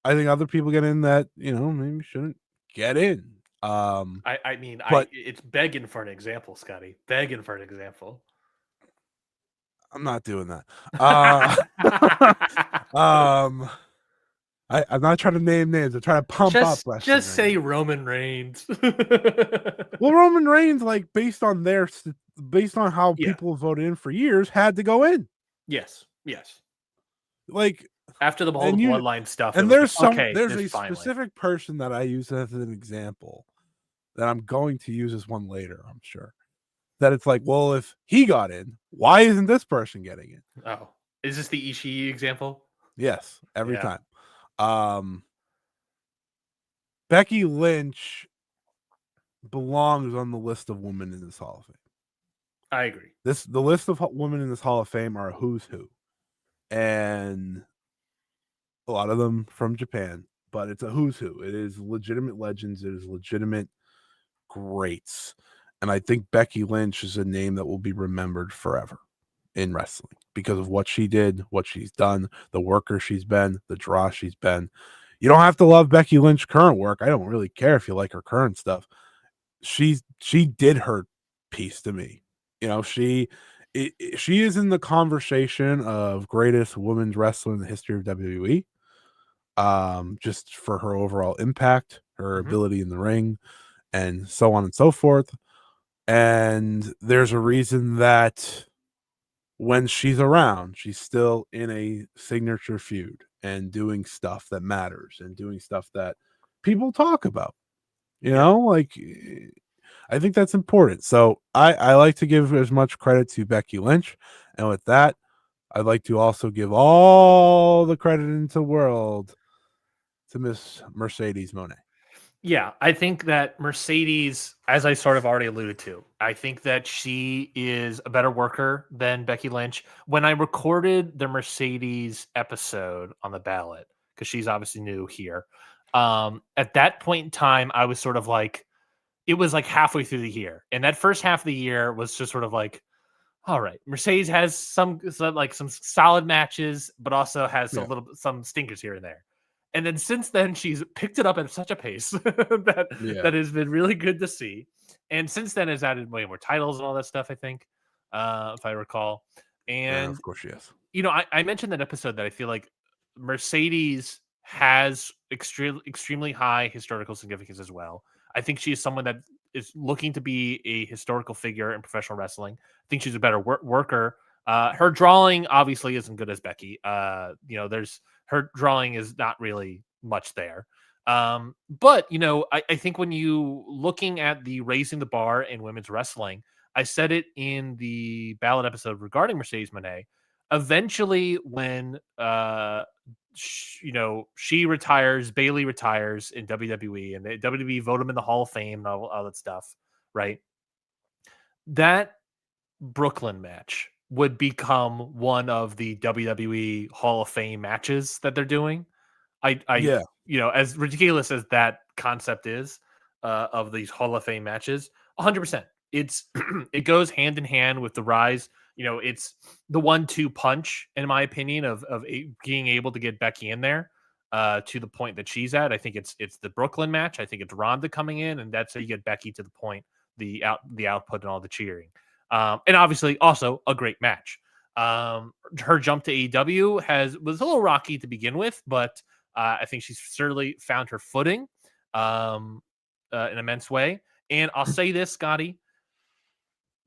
I think other people get in that, maybe shouldn't get in. I mean, it's begging for an example, Scotty. Begging for an example. I'm not doing that. I'm not trying to name names. I'm trying to pump up. Just say Roman Reigns. Well, Roman Reigns, like based on how people voted in for years, had to go in. Yes. Like after the whole bloodline stuff, and there's a specific person that I use as an example that I'm going to use as one later. I'm sure that it's like, well, if he got in, why isn't this person getting in? Oh, is this the Ishii example? Yes, every time. Becky Lynch belongs on the list of women in this Hall of Fame. I agree. The list of women in this Hall of Fame are who's who, and a lot of them from Japan, but it's a who's who. It is legitimate legends. It is legitimate greats, and I think Becky Lynch is a name that will be remembered forever in wrestling because of what she did, what she's done, the worker she's been, the draw she's been. You don't have to love Becky Lynch current work. I don't really care if you like her current stuff. She did her piece to me. She is in the conversation of greatest women's wrestler in the history of WWE. Just for her overall impact, her ability in the ring, and so on and so forth. And there's a reason that when she's around, she's still in a signature feud and doing stuff that matters and doing stuff that people talk about. Like, I think that's important. So I like to give as much credit to Becky Lynch. And with that, I'd like to also give all the credit in the world to Miss Mercedes Moné. Yeah, I think that Mercedes, as I sort of already alluded to, I think that she is a better worker than Becky Lynch. When I recorded the Mercedes episode on the ballot, because she's obviously new here, at that point in time, I was sort of like, it was like halfway through the year. And that first half of the year was just sort of like, all right, Mercedes has some solid matches, but also has some stinkers here and there. And then since then, she's picked it up at such a pace that has been really good to see. And since then, has added way more titles and all that stuff, I think, if I recall. And of course she has. I mentioned that episode that I feel like Mercedes has extremely high historical significance as well. I think she is someone that is looking to be a historical figure in professional wrestling. I think she's a better worker. Her drawing obviously isn't good as Becky. Her drawing is not really much there. But I think when you looking at the raising the bar in women's wrestling, I said it in the ballot episode regarding Mercedes Moné. Eventually, when she retires, Bayley retires in WWE, and the WWE vote him in the Hall of Fame and all that stuff, right? That Brooklyn match would become one of the WWE Hall of Fame matches that they're doing. you know, as ridiculous as that concept is of these Hall of Fame matches, 100%. It's it goes hand in hand with the rise. You know, it's the 1-2 punch, in my opinion, of being able to get Becky in there to the point that she's at. I think it's the Brooklyn match. I think it's Ronda coming in, and that's how you get Becky to the point, the output and all the cheering. And obviously, also a great match. Her jump to AEW was a little rocky to begin with, but I think she's certainly found her footing in an immense way. And I'll say this, Scotty,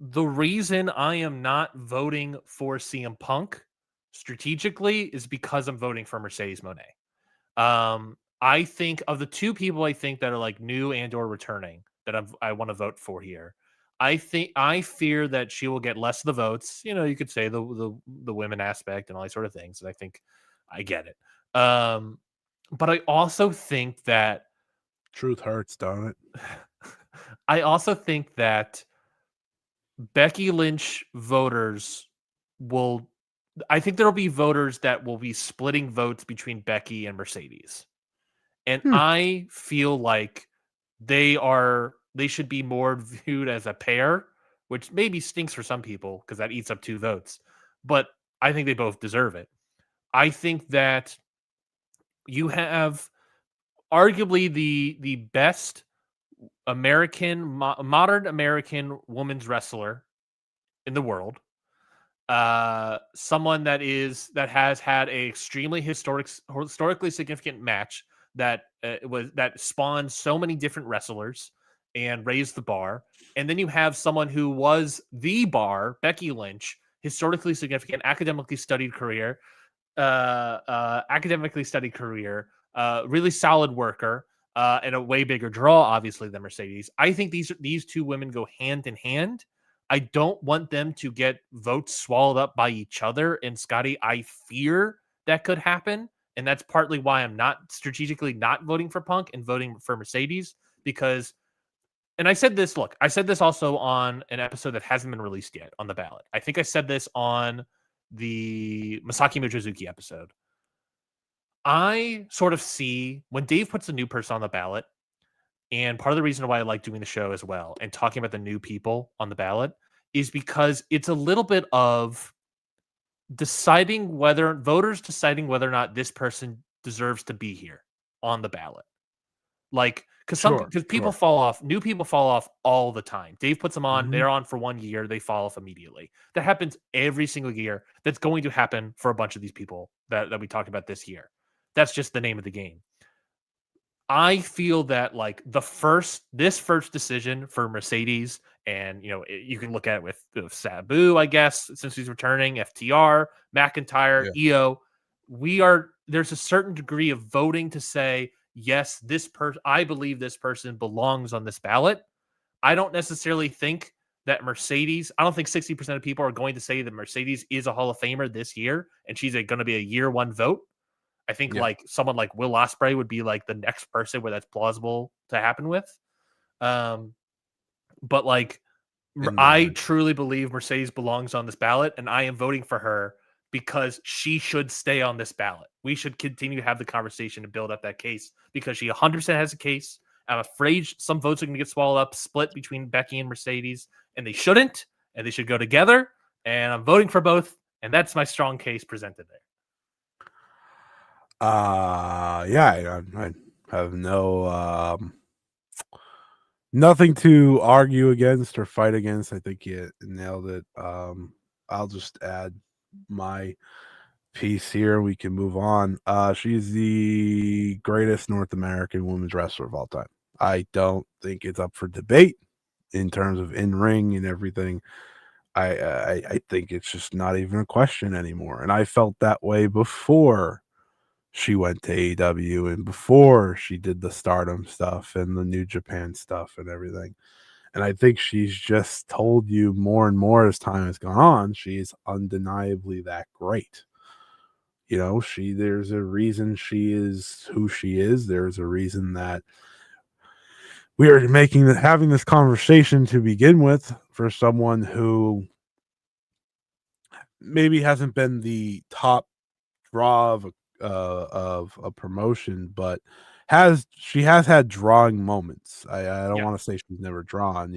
the reason I am not voting for CM Punk strategically is because I'm voting for Mercedes Moné. I think of the two people I think that are like new and or returning that I want to vote for here. I fear that she will get less of the votes. You know, you could say the women aspect and all these sort of things. And I think I get it. But I also think that truth hurts, don't it? I also think that Becky Lynch voters I think there'll be voters that will be splitting votes between Becky and Mercedes. And I feel like they should be more viewed as a pair, which maybe stinks for some people because that eats up 2 votes. But I think they both deserve it. I think that you have arguably the best modern American women's wrestler in the world. Someone that has had a extremely historically significant match that spawned so many different wrestlers and raised the bar. And then you have someone who was the bar, Becky Lynch, historically significant, academically studied career, really solid worker, and a way bigger draw, obviously, than Mercedes. I think these two women go hand in hand. I don't want them to get votes swallowed up by each other. And Scotty, I fear that could happen. And that's partly why I'm not strategically not voting for Punk and voting for Mercedes, because, and I said this also on an episode that hasn't been released yet on the ballot. I think I said this on the Masaki Mochizuki episode. I sort of see when Dave puts a new person on the ballot, and part of the reason why I like doing the show as well and talking about the new people on the ballot is because it's a little bit of voters deciding whether or not this person deserves to be here on the ballot. Like, because people fall off, new people fall off all the time. Dave puts them on, they're on for 1 year, they fall off immediately. That happens every single year. That's going to happen for a bunch of these people that we talked about this year. That's just the name of the game. I feel that like this first decision for Mercedes, and you know, you can look at it with Sabu, I guess, since he's returning, FTR, McIntyre, EO. There's a certain degree of voting to say, yes, I believe this person belongs on this ballot. I don't necessarily think that Mercedes, I don't think 60% of people are going to say that Mercedes is a Hall of Famer this year and she's going to be a year 1 vote. I think like someone like Will Ospreay would be like the next person where that's plausible to happen with. But like, I truly believe Mercedes belongs on this ballot, and I am voting for her because she should stay on this ballot. We should continue to have the conversation to build up that case because she 100% has a case. I'm afraid some votes are going to get swallowed up, split between Becky and Mercedes, and they shouldn't, and they should go together. And I'm voting for both, and that's my strong case presented there. I have nothing to argue against or fight against. I think you nailed it. I'll just add my piece here. We can move on. She's the greatest North American women's wrestler of all time. I don't think it's up for debate in terms of in-ring and everything. I think it's just not even a question anymore. And I felt that way before she went to AEW and before she did the Stardom stuff and the New Japan stuff and everything. And I think she's just told you more and more as time has gone on, she's undeniably that great. You know, there's a reason she is who she is. There's a reason that we are having this conversation to begin with for someone who maybe hasn't been the top draw of of a promotion, but she has had drawing moments. I don't want to say she's never drawn.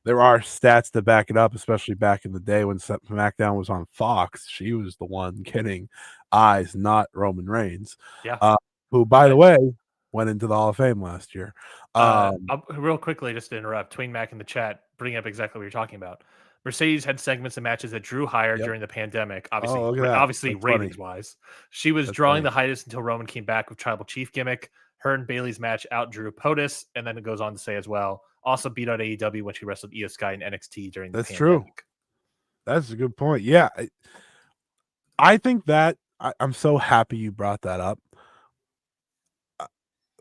There are stats to back it up, especially back in the day when SmackDown was on Fox. She was the one getting eyes, not Roman Reigns. Yeah. Who, by the way, went into the Hall of Fame last year. Real quickly, just to interrupt, Tween Mac in the chat, bringing up exactly what you're talking about. Mercedes had segments and matches that drew higher during the pandemic. Obviously ratings wise, she was drawing the highest until Roman came back with Tribal Chief gimmick. Her and Bailey's match outdrew POTUS, and then it goes on to say as well, also beat out AEW when she wrestled Io Sky in NXT during the pandemic. That's true. That's a good point. Yeah, I think that I'm so happy you brought that up.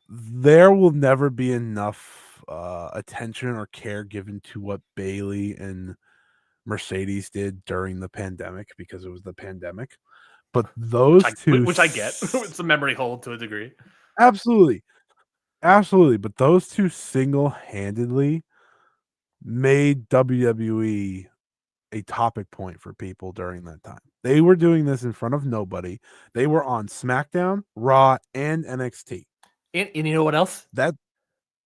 There will never be enough attention or care given to what Bailey and Mercedes did during the pandemic because it was the pandemic. But those two, which I get, it's a memory hold to a degree. Absolutely. But those two single-handedly made WWE a topic point for people during that time. They were doing this in front of nobody. They were on SmackDown, Raw, and NXT. And you know what else? That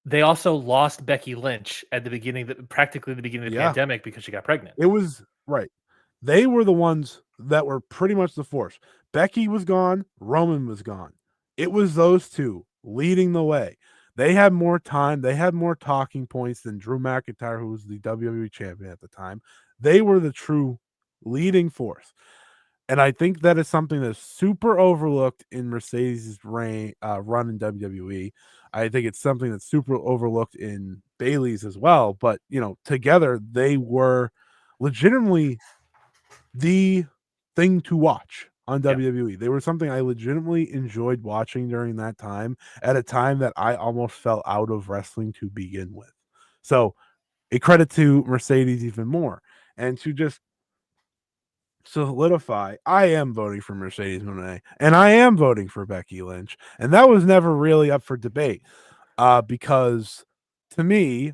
they also lost Becky Lynch at the beginning, practically the beginning of the pandemic because she got pregnant. It was right. They were the ones that were pretty much the force. Becky was gone. Roman was gone. It was those two leading the way. They had more time. They had more talking points than Drew McIntyre, who was the WWE champion at the time. They were the true leading force. And I think that is something that's super overlooked in Mercedes' run in WWE. I think it's something that's super overlooked in Bailey's as well. But, together they were legitimately the thing to watch on WWE. They were something I legitimately enjoyed watching during that time, at a time that I almost fell out of wrestling to begin with. So a credit to Mercedes even more. And to just solidify, I am voting for Mercedes Moné, and I am voting for Becky Lynch. And that was never really up for debate because to me,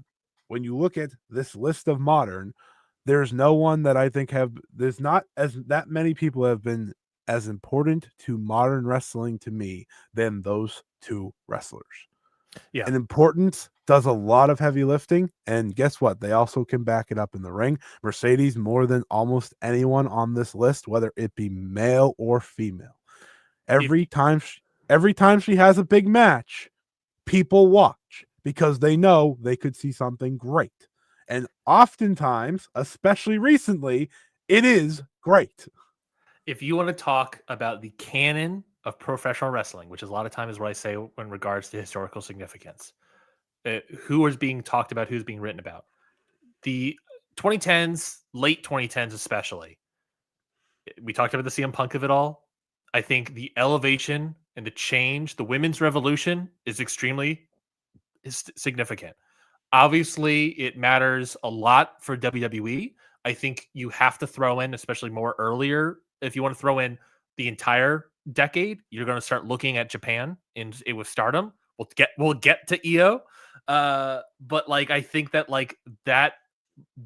when you look at this list of modern, there's no one that I think there's not as that many people have been as important to modern wrestling to me than those two wrestlers. Yeah. And importance does a lot of heavy lifting, and guess what? They also can back it up in the ring. Mercedes, more than almost anyone on this list, whether it be male or female. Every time she has a big match, people watch because they know they could see something great. And oftentimes, especially recently, it is great. If you want to talk about the canon of professional wrestling, which is a lot of times what I say in regards to historical significance, who is being talked about, who's being written about, the 2010s, late 2010s especially, we talked about the CM Punk of it all. I think the elevation and the change, the women's revolution is extremely significant. Obviously, it matters a lot for WWE. I think you have to throw in, especially more earlier, if you want to throw in the entire decade, you're going to start looking at Japan and it with Stardom. We'll get to Io, but I think that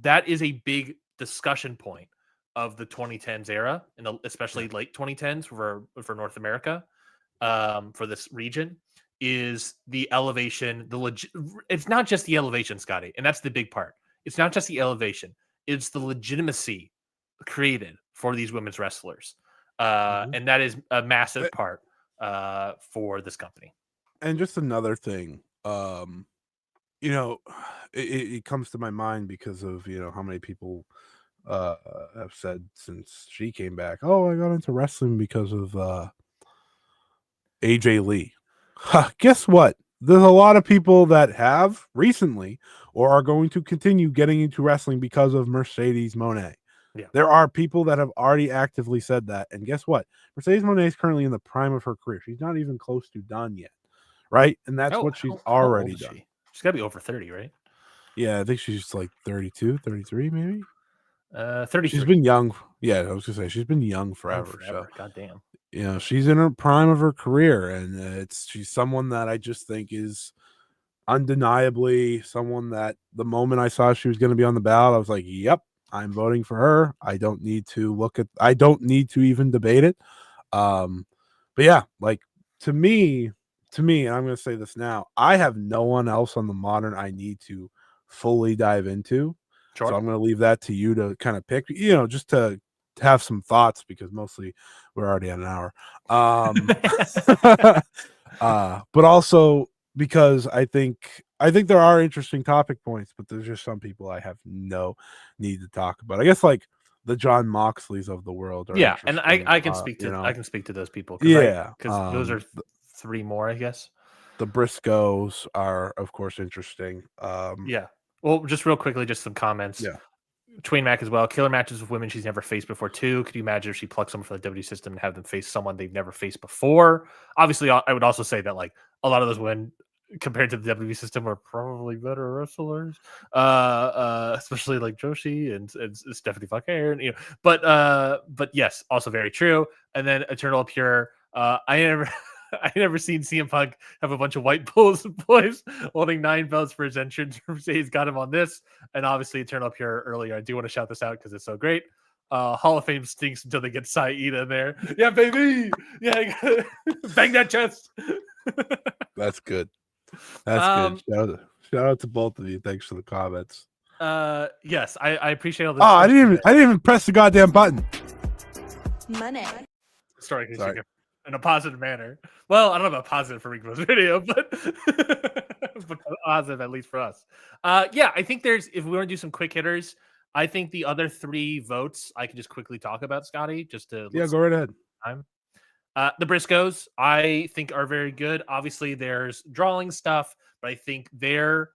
that is a big discussion point of the 2010s era, and especially late 2010s for North America, for this region. Is the elevation, it's not just the elevation, Scotty, and that's the big part. It's not just the elevation, it's the legitimacy created for these women's wrestlers. And that is a massive part for this company. And just another thing, it comes to my mind because of, how many people have said since she came back, oh, I got into wrestling because of AJ Lee. Guess what? There's a lot of people that have recently or are going to continue getting into wrestling because of Mercedes Moné. Yeah. There are people that have already actively said that. And guess what? Mercedes Moné is currently in the prime of her career. She's not even close to done yet. Right? And that's what she's already done. She's got to be over 30, right? Yeah, I think she's like 32, 33 maybe. 33. She's been young. Yeah, I was going to say she's been young forever. So, God damn. She's in her prime of her career, and she's someone that I just think is undeniably someone that the moment I saw she was going to be on the ballot, I was like, yep, I'm voting for her. I don't need to even debate it. But yeah, like to me, and I'm gonna say this now, I have no one else on the modern I need to fully dive into. Sure. So I'm gonna leave that to you to kind of pick, just to have some thoughts, because mostly we're already at an hour. But also because I think there are interesting topic points, but there's just some people I have no need to talk about. I guess like the John Moxleys of the world are yeah, and interesting. I can speak to I can speak to those people Yeah, because those are three more, I guess. the Briscoes are, of course, interesting. Yeah. Well, just real quickly, just some comments. Yeah. Twain Mac as well. Killer matches with women she's never faced before too. Could you imagine if she plucked someone from the WWE system and have them face someone they've never faced before? Obviously, I would also say that like a lot of those women compared to the WWE system are probably better wrestlers, especially like Joshi and Stephanie Flair, and but yes, also very true. And then Eternal Pure, I never seen CM Punk have a bunch of white boys holding 9 belts for his entrance. Say he's got him on this, and obviously Eternal Pure earlier. I do want to shout this out because it's so great. Hall of Fame stinks until they get Saida in there. Yeah, baby. Yeah, bang that chest. That's good. That's good. Shout out to both of you. Thanks for the comments. Yes, I appreciate all this. Oh, I didn't even press the goddamn button. Money. Sorry. In a positive manner. Well, I don't know about positive for Rico's video, but positive at least for us. Yeah, I think if we want to do some quick hitters, I think the other 3 votes I can just quickly talk about, Scotty, just to go right ahead. Time. The Briscoes, I think, are very good. Obviously, there's drawing stuff, but I think their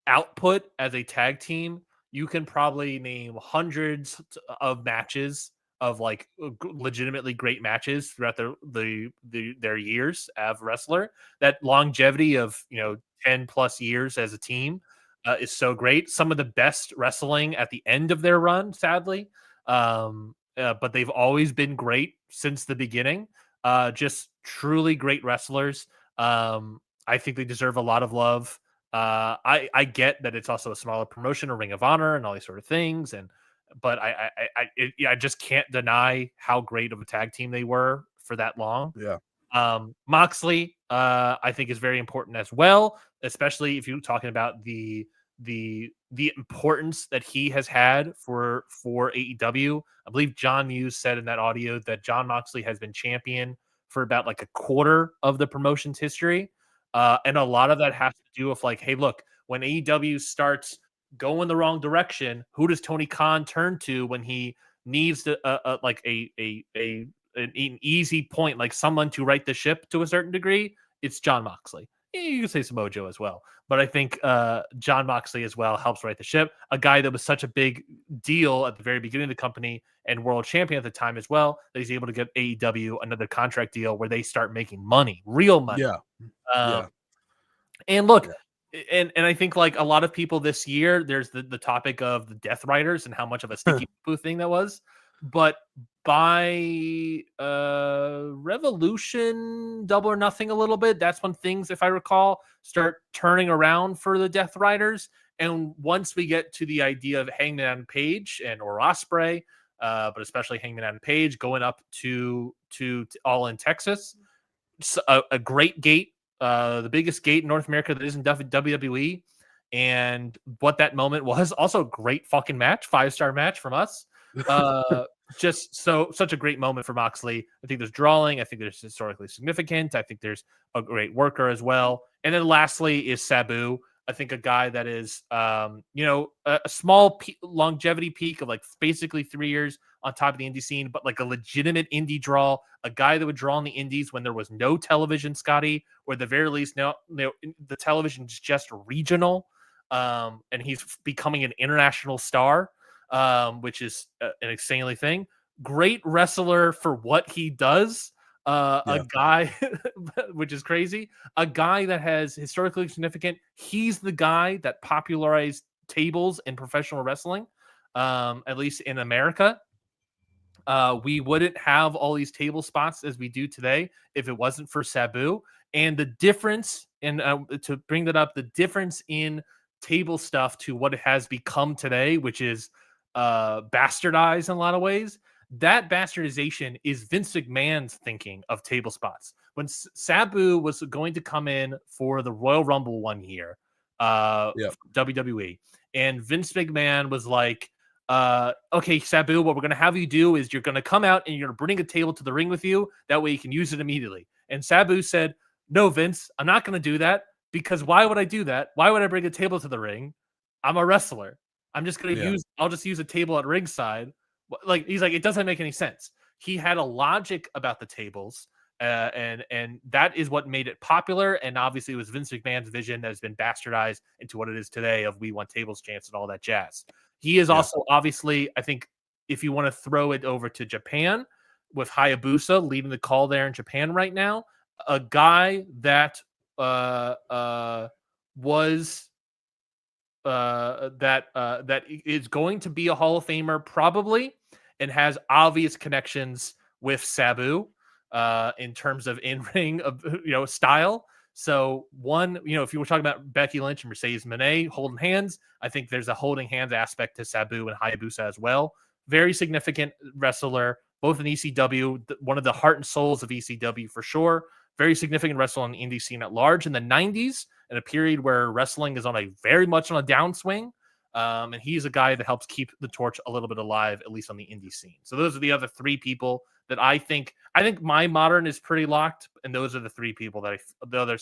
output as a tag team, you can probably name hundreds of matches of like legitimately great matches throughout their years as wrestler. That longevity of 10 plus years as a team is so great. Some of the best wrestling at the end of their run, sadly, but they've always been great since the beginning. Just truly great wrestlers. I think they deserve a lot of love. I get that it's also a smaller promotion, a Ring of Honor, and all these sort of things, but I just can't deny how great of a tag team they were for that long. Yeah. Moxley, I think, is very important as well, especially if you're talking about the importance that he has had for AEW. I believe John Muse said in that audio that John Moxley has been champion for about like a quarter of the promotion's history. And a lot of that has to do with like, hey, look, when AEW starts going the wrong direction, who does Tony Khan turn to when he needs to like an easy point, like someone to right the ship to a certain degree? It's John Moxley. You can say Samoa Joe as well, but I think John Moxley as well helps right the ship. A guy that was such a big deal at the very beginning of the company and world champion at the time as well, that he's able to get AEW another contract deal where they start making money, real money. Yeah. And look, and I think like a lot of people this year, there's the topic of the Death Riders and how much of a sticky poo thing that was. But by Revolution, Double or Nothing a little bit, that's when things, if I recall, start turning around for the Death Riders. And once we get to the idea of Hangman Adam Page or Ospreay, but especially Hangman Adam Page going up to All in Texas, a great gate, the biggest gate in North America that isn't WWE. And what that moment was, also a great fucking match, 5-star match from us. Just such a great moment for Moxley. I think there's drawing. I think there's historically significant. I think there's a great worker as well. And then lastly is Sabu. I think a guy that is, a small longevity peak of like basically 3 years on top of the indie scene, but like a legitimate indie draw, a guy that would draw in the indies when there was no television, Scotty, or at the very least, the television is just regional. And he's becoming an international star, which is an insanely thing. Great wrestler for what he does. A guy, which is crazy, a guy that has historically significant. He's the guy that popularized tables in professional wrestling, at least in America. We wouldn't have all these table spots as we do today if it wasn't for Sabu. And the difference, and to bring that up, the difference in table stuff to what it has become today, which is bastardized in a lot of ways. That bastardization is Vince McMahon's thinking of table spots. When Sabu was going to come in for the Royal Rumble one year, WWE, and Vince McMahon was like, okay, Sabu, what we're going to have you do is you're going to come out and you're going to bring a table to the ring with you. That way you can use it immediately. And Sabu said, no, Vince, I'm not going to do that, because why would I do that? Why would I bring a table to the ring? I'm a wrestler. I'm just going to I'll just use a table at ringside. Like, he's like, it doesn't make any sense. He had a logic about the tables, and that is what made it popular. And obviously it was Vince McMahon's vision that has been bastardized into what it is today of we want tables chance and all that jazz. He is also obviously, I think, if you want to throw it over to Japan with Hayabusa leading the call there in Japan right now, a guy that was that is going to be a Hall of Famer probably, and has obvious connections with Sabu in terms of in-ring of style. So one, if you were talking about Becky Lynch and Mercedes Moné holding hands, I think there's a holding hands aspect to Sabu and Hayabusa as well. Very significant wrestler, both in ECW, one of the heart and souls of ECW for sure. Very significant wrestler on the indie scene at large in the 90s, in a period where wrestling is very much on a downswing. And he's a guy that helps keep the torch a little bit alive, at least on the indie scene. So those are the other three people that I think my modern is pretty locked. And those are the three people that the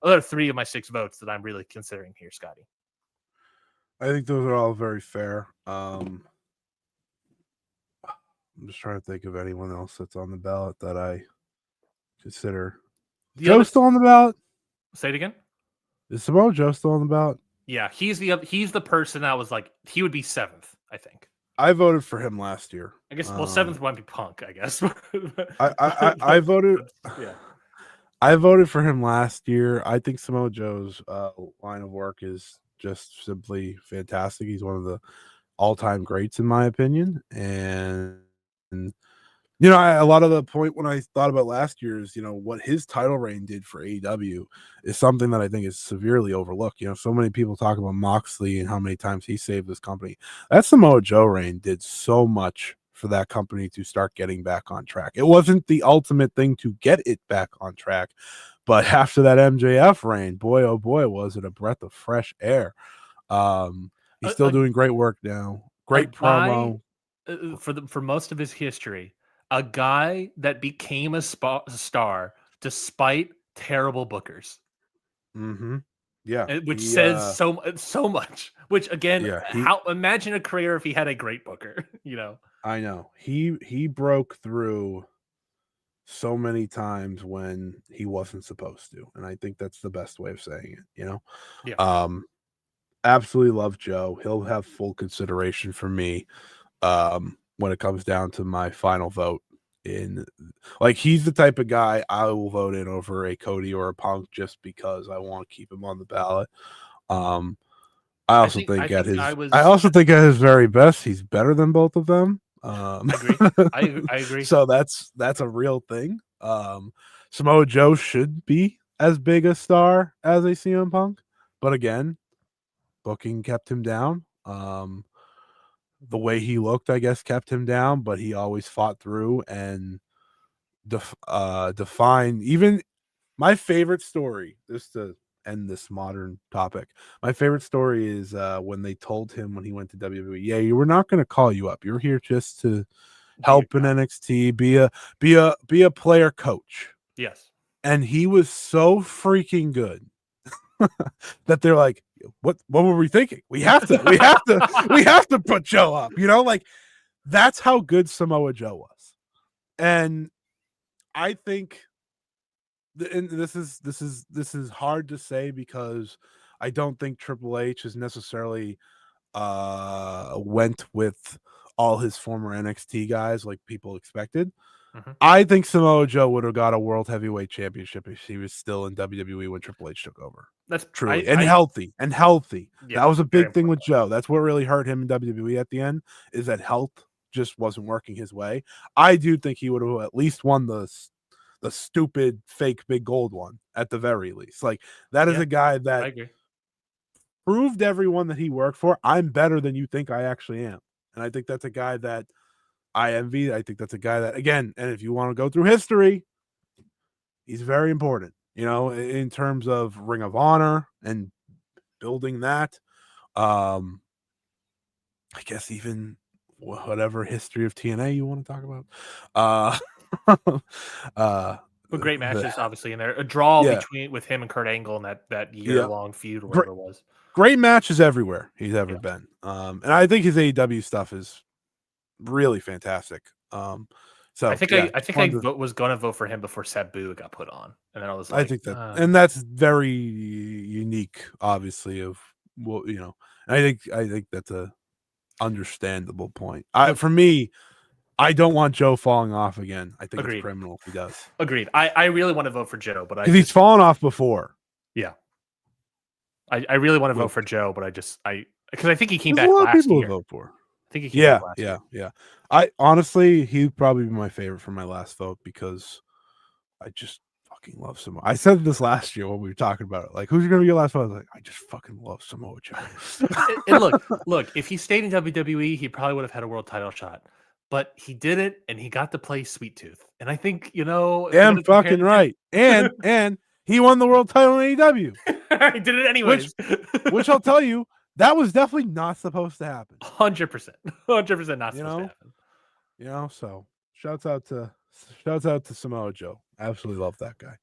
other three of my 6 votes that I'm really considering here, Scotty. I think those are all very fair. I'm just trying to think of anyone else that's on the ballot that I consider. Joe still on the ballot? Say it again. Is Samoa Joe still on the ballot? Yeah, he's the person that was like, he would be 7th, I think. I voted for him last year. I guess 7th might be Punk, I guess. I voted. Yeah, I voted for him last year. I think Samoa Joe's line of work is just simply fantastic. He's one of the all-time greats in my opinion, and a lot of the point when I thought about last year is, what his title reign did for AEW is something that I think is severely overlooked. So many people talk about Moxley and how many times he saved this company. That Samoa Joe reign did so much for that company to start getting back on track. It wasn't the ultimate thing to get it back on track, but after that MJF reign, boy, oh boy, was it a breath of fresh air. He's still doing great work now. Great promo. For most of his history, a guy that became a star despite terrible bookers. Mm-hmm. Yeah, which says so much. Which again, imagine a career if he had a great booker. I know he broke through so many times when he wasn't supposed to, and I think that's the best way of saying it. Yeah. Absolutely love Joe. He'll have full consideration for me. When it comes down to my final vote, he's the type of guy I will vote in over a Cody or a Punk just because I want to keep him on the ballot. I also think at his very best, he's better than both of them. I agree. So that's a real thing. Samoa Joe should be as big a star as a CM Punk, but again, booking kept him down. The way he looked, I guess, kept him down, but he always fought through and defined. Even my favorite story, just to end this modern topic, my favorite story is when they told him when he went to WWE, you were not going to call you up. You're here just to help in NXT, be a player coach. Yes. And he was so freaking good that they're like, what were we thinking? We have to put Joe up, that's how good Samoa Joe was. And I think and this is hard to say because I don't think Triple H is necessarily went with all his former NXT guys like people expected. Mm-hmm. I think Samoa Joe would have got a World Heavyweight Championship if he was still in WWE when Triple H took over. That's truly healthy. Yeah, that was a big thing with Joe. That's what really hurt him in WWE at the end, is that health just wasn't working his way. I do think he would have at least won the stupid fake big gold one at the very least. That is a guy that proved everyone that he worked for, I'm better than you think I actually am. And I think that's a guy that I envy. I think that's a guy that, again, and if you want to go through history, he's very important, in terms of Ring of Honor and building that. I guess even whatever history of TNA you want to talk about. But great matches, obviously, in there. A draw with him and Kurt Angle in that year-long feud, or whatever it was. Great matches everywhere he's ever been. And I think his AEW stuff is really fantastic. So I think I was going to vote for him before Sabu got put on, and then I was like, I think that, and that's very unique, obviously. And I think that's a understandable point. For me, I don't want Joe falling off again. I think it's criminal if he does. Agreed. I really want to vote for Joe, but he's fallen off before. Yeah, I really want to vote for Joe, but because I think he came back a lot last of people year. To vote for. I think he came back last year. Yeah. I honestly, he'd probably be my favorite for my last vote because I just fucking love Samoa. I said this last year when we were talking about it. Like, who's going to be your last vote? I was like, I just fucking love Samoa Joe. And look, if he stayed in WWE, he probably would have had a world title shot. But he didn't, and he got to play Sweet Tooth. And I think, damn fucking right. And he won the world title in AEW. He did it anyways. Which I'll tell you, that was definitely not supposed to happen. 100%. 100% not supposed to happen. So shouts out to Samoa Joe. Absolutely love that guy.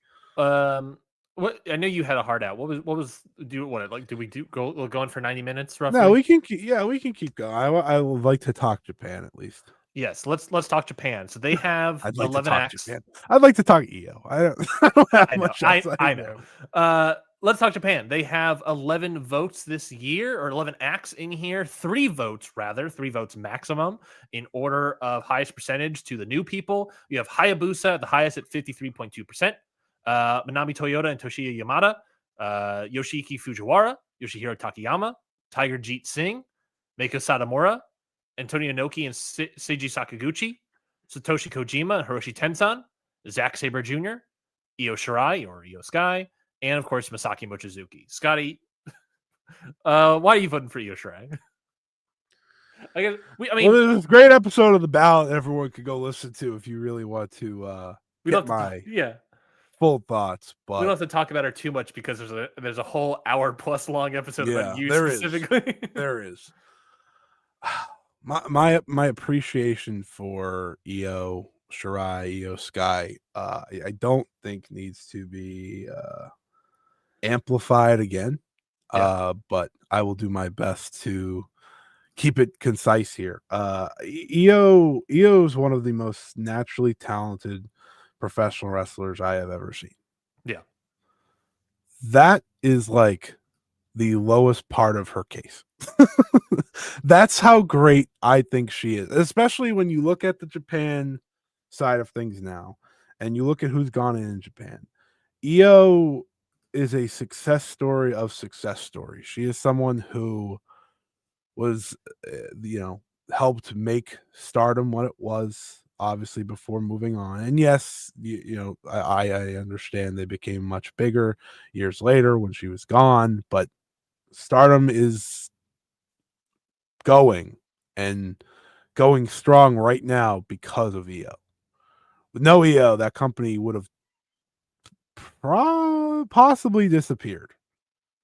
What I know you had a hard out. Did we go going for 90 minutes roughly? No, we can keep going. I would like to talk Japan at least. Yes, let's talk Japan. So they have 11 acts. Japan. I'd like to talk EO. I don't have much else. I know. Let's talk Japan. They have 11 votes this year, or 11 acts in here. 3 votes maximum in order of highest percentage to the new people. You have Hayabusa, the highest at 53.2%. Manami Toyota and Toshiya Yamada. Yoshiki Fujiwara, Yoshihiro Takayama, Tiger Jeet Singh, Meiko Satomura, Antonio Inoki and Seiji Sakaguchi, Satoshi Kojima and Hiroshi Tensan, Zack Sabre Jr., Io Shirai or Io Sky, and of course Masaki Mochizuki. Scotty, why are you voting for Io Shirai? There's a great episode of The Ballot everyone could go listen to if you really want to get my full thoughts. But we don't have to talk about her too much because there's a whole hour plus long episode about you specifically. There is. My appreciation for Io Shirai, Io Sky, I don't think needs to be amplified again. But I will do my best to keep it concise here. Io is one of the most naturally talented professional wrestlers I have ever seen. Yeah. That is like the lowest part of her case. That's how great I think she is, especially when you look at the Japan side of things now and you look at who's gone in Japan. Io is a success story of success stories. She is someone who was, helped make Stardom what it was, obviously, before moving on. And yes, I understand they became much bigger years later when she was gone, but Stardom is going strong right now because of Io. With no Io, that company would have possibly disappeared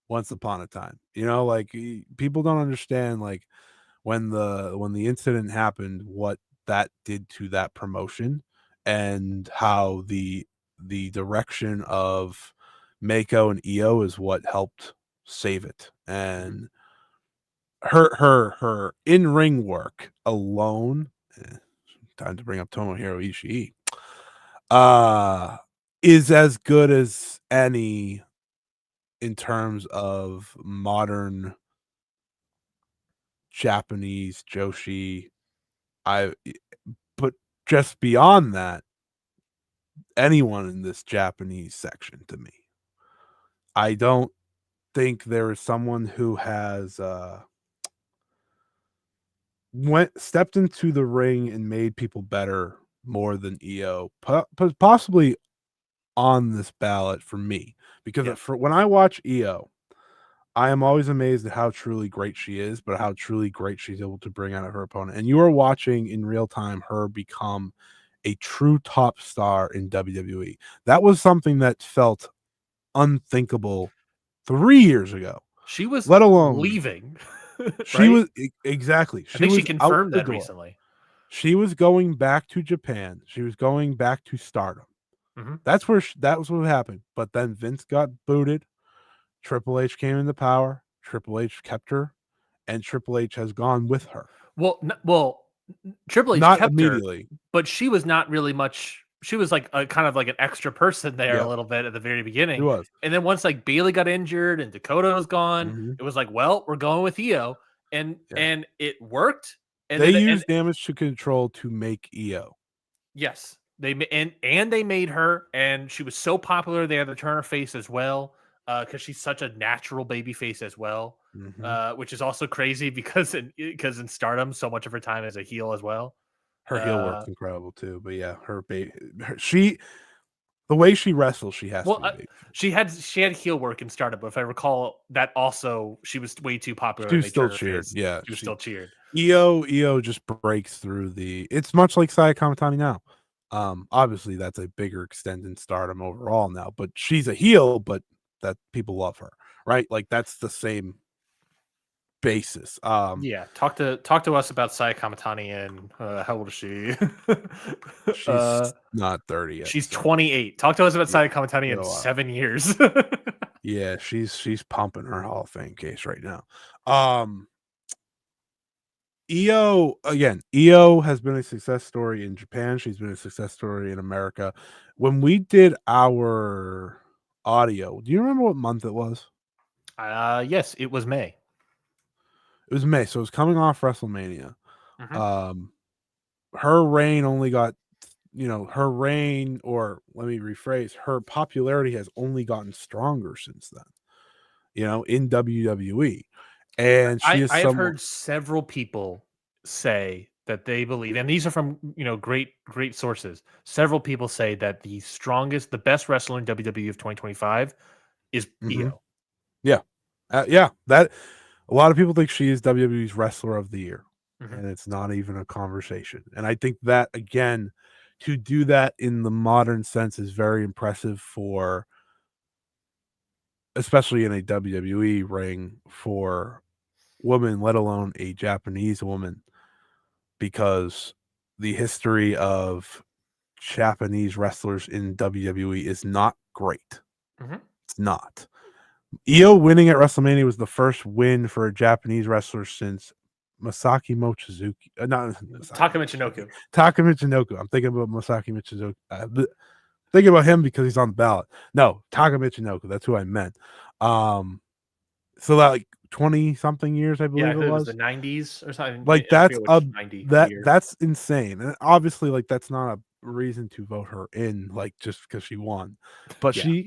once upon a time. People don't understand, like, when the incident happened, what that did to that promotion and how the direction of Meiko and Io is what helped save it. And her in-ring work alone, time to bring up Tomohiro Ishii, is as good as any in terms of modern Japanese Joshi. But just beyond that, anyone in this Japanese section, to me, I don't think there is someone who has stepped into the ring and made people better more than Io, possibly on this ballot for me. Because when I watch Io, I am always amazed at how truly great she is, but how truly great she's able to bring out of her opponent. And you are watching in real time her become a true top star in WWE. That was something that felt unthinkable 3 years ago. She was let alone leaving. She right? was exactly. I think was she confirmed out the that door. recently. She was going back to Japan. She was going back to Stardom. Mm-hmm. That's where that was what happened. But then Vince got booted. Triple H came into power. Triple H kept her, and Triple H has gone with her. Well, Triple H Not kept immediately, but she was not really much. She was like a kind of like an extra person there a little bit at the very beginning. She was. And then once like Bailey got injured and Dakota was gone, it was like, well, we're going with Io, and it worked. And they then, used damage to control to make Io. Yes, they made her, and she was so popular they had to turn her face as well, because she's such a natural baby face as well, which is also crazy because in Stardom so much of her time is a heel as well. Her heel work's incredible too, but yeah, the way she wrestles, she has to be. She had heel work in Stardom, but if I recall, that also she was way too popular. She was still cheered. Yeah, she was still cheered. Io just breaks through the. It's much like Saya Kamitani now. Obviously that's a bigger extent in Stardom overall now, but she's a heel, but that people love her, right? Like that's the same basis. Yeah, talk to us about Saya Kamitani and how old is she? She's not 30 yet. She's 28. Talk to us about Saya Kamitani in 7 years. Yeah, she's pumping her Hall of Fame case right now. Io has been a success story in Japan. She's been a success story in America. When we did our audio, do you remember what month it was? Yes, it was May. It was May, so it was coming off WrestleMania. Her reign only got, her reign, or let me rephrase, her popularity has only gotten stronger since then, in WWE. And I have heard several people say that they believe, and these are from great sources. Several people say that the best wrestler in WWE of 2025 is Io. Yeah, that a lot of people think she is WWE's Wrestler of the Year, and it's not even a conversation. And I think that again, to do that in the modern sense is very impressive for, especially in a WWE ring, for woman, let alone a Japanese woman, because the history of Japanese wrestlers in WWE is not great. It's not. Io winning at WrestleMania was the first win for a Japanese wrestler since Masaki Mochizuki. Not Taka Michinoku. Taka Michinoku. I'm thinking about Masaki Mochizuki. Thinking about him because he's on the ballot. No, Taka Michinoku. That's who I meant. So that like 20 something years, I believe it was the 90s or something. Like that's insane. And obviously, like that's not a reason to vote her in, like just because she won. But she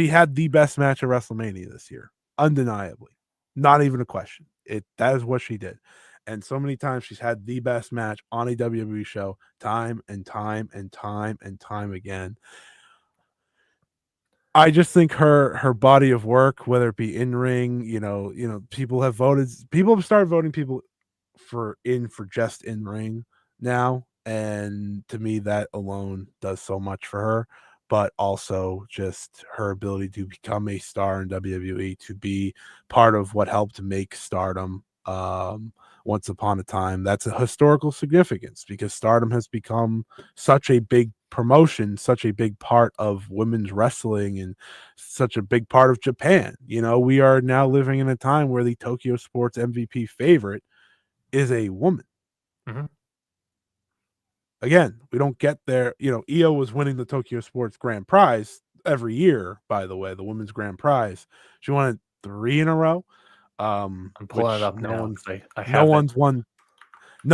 had the best match at WrestleMania this year, undeniably, not even a question. That is what she did. And so many times she's had the best match on a WWE show, time and time and time and time again. I just think her body of work, whether it be in ring, people have started voting people for just in ring now, and to me that alone does so much for her. But also just her ability to become a star in WWE, to be part of what helped make Stardom once upon a time. That's a historical significance because Stardom has become such a big promotion, such a big part of women's wrestling, and such a big part of Japan. We are now living in a time where the Tokyo Sports MVP favorite is a woman. Again, we don't get there. Io was winning the Tokyo Sports Grand Prize every year, by the way, the women's Grand Prize. She won it 3 in a row. I'm pulling it up now. No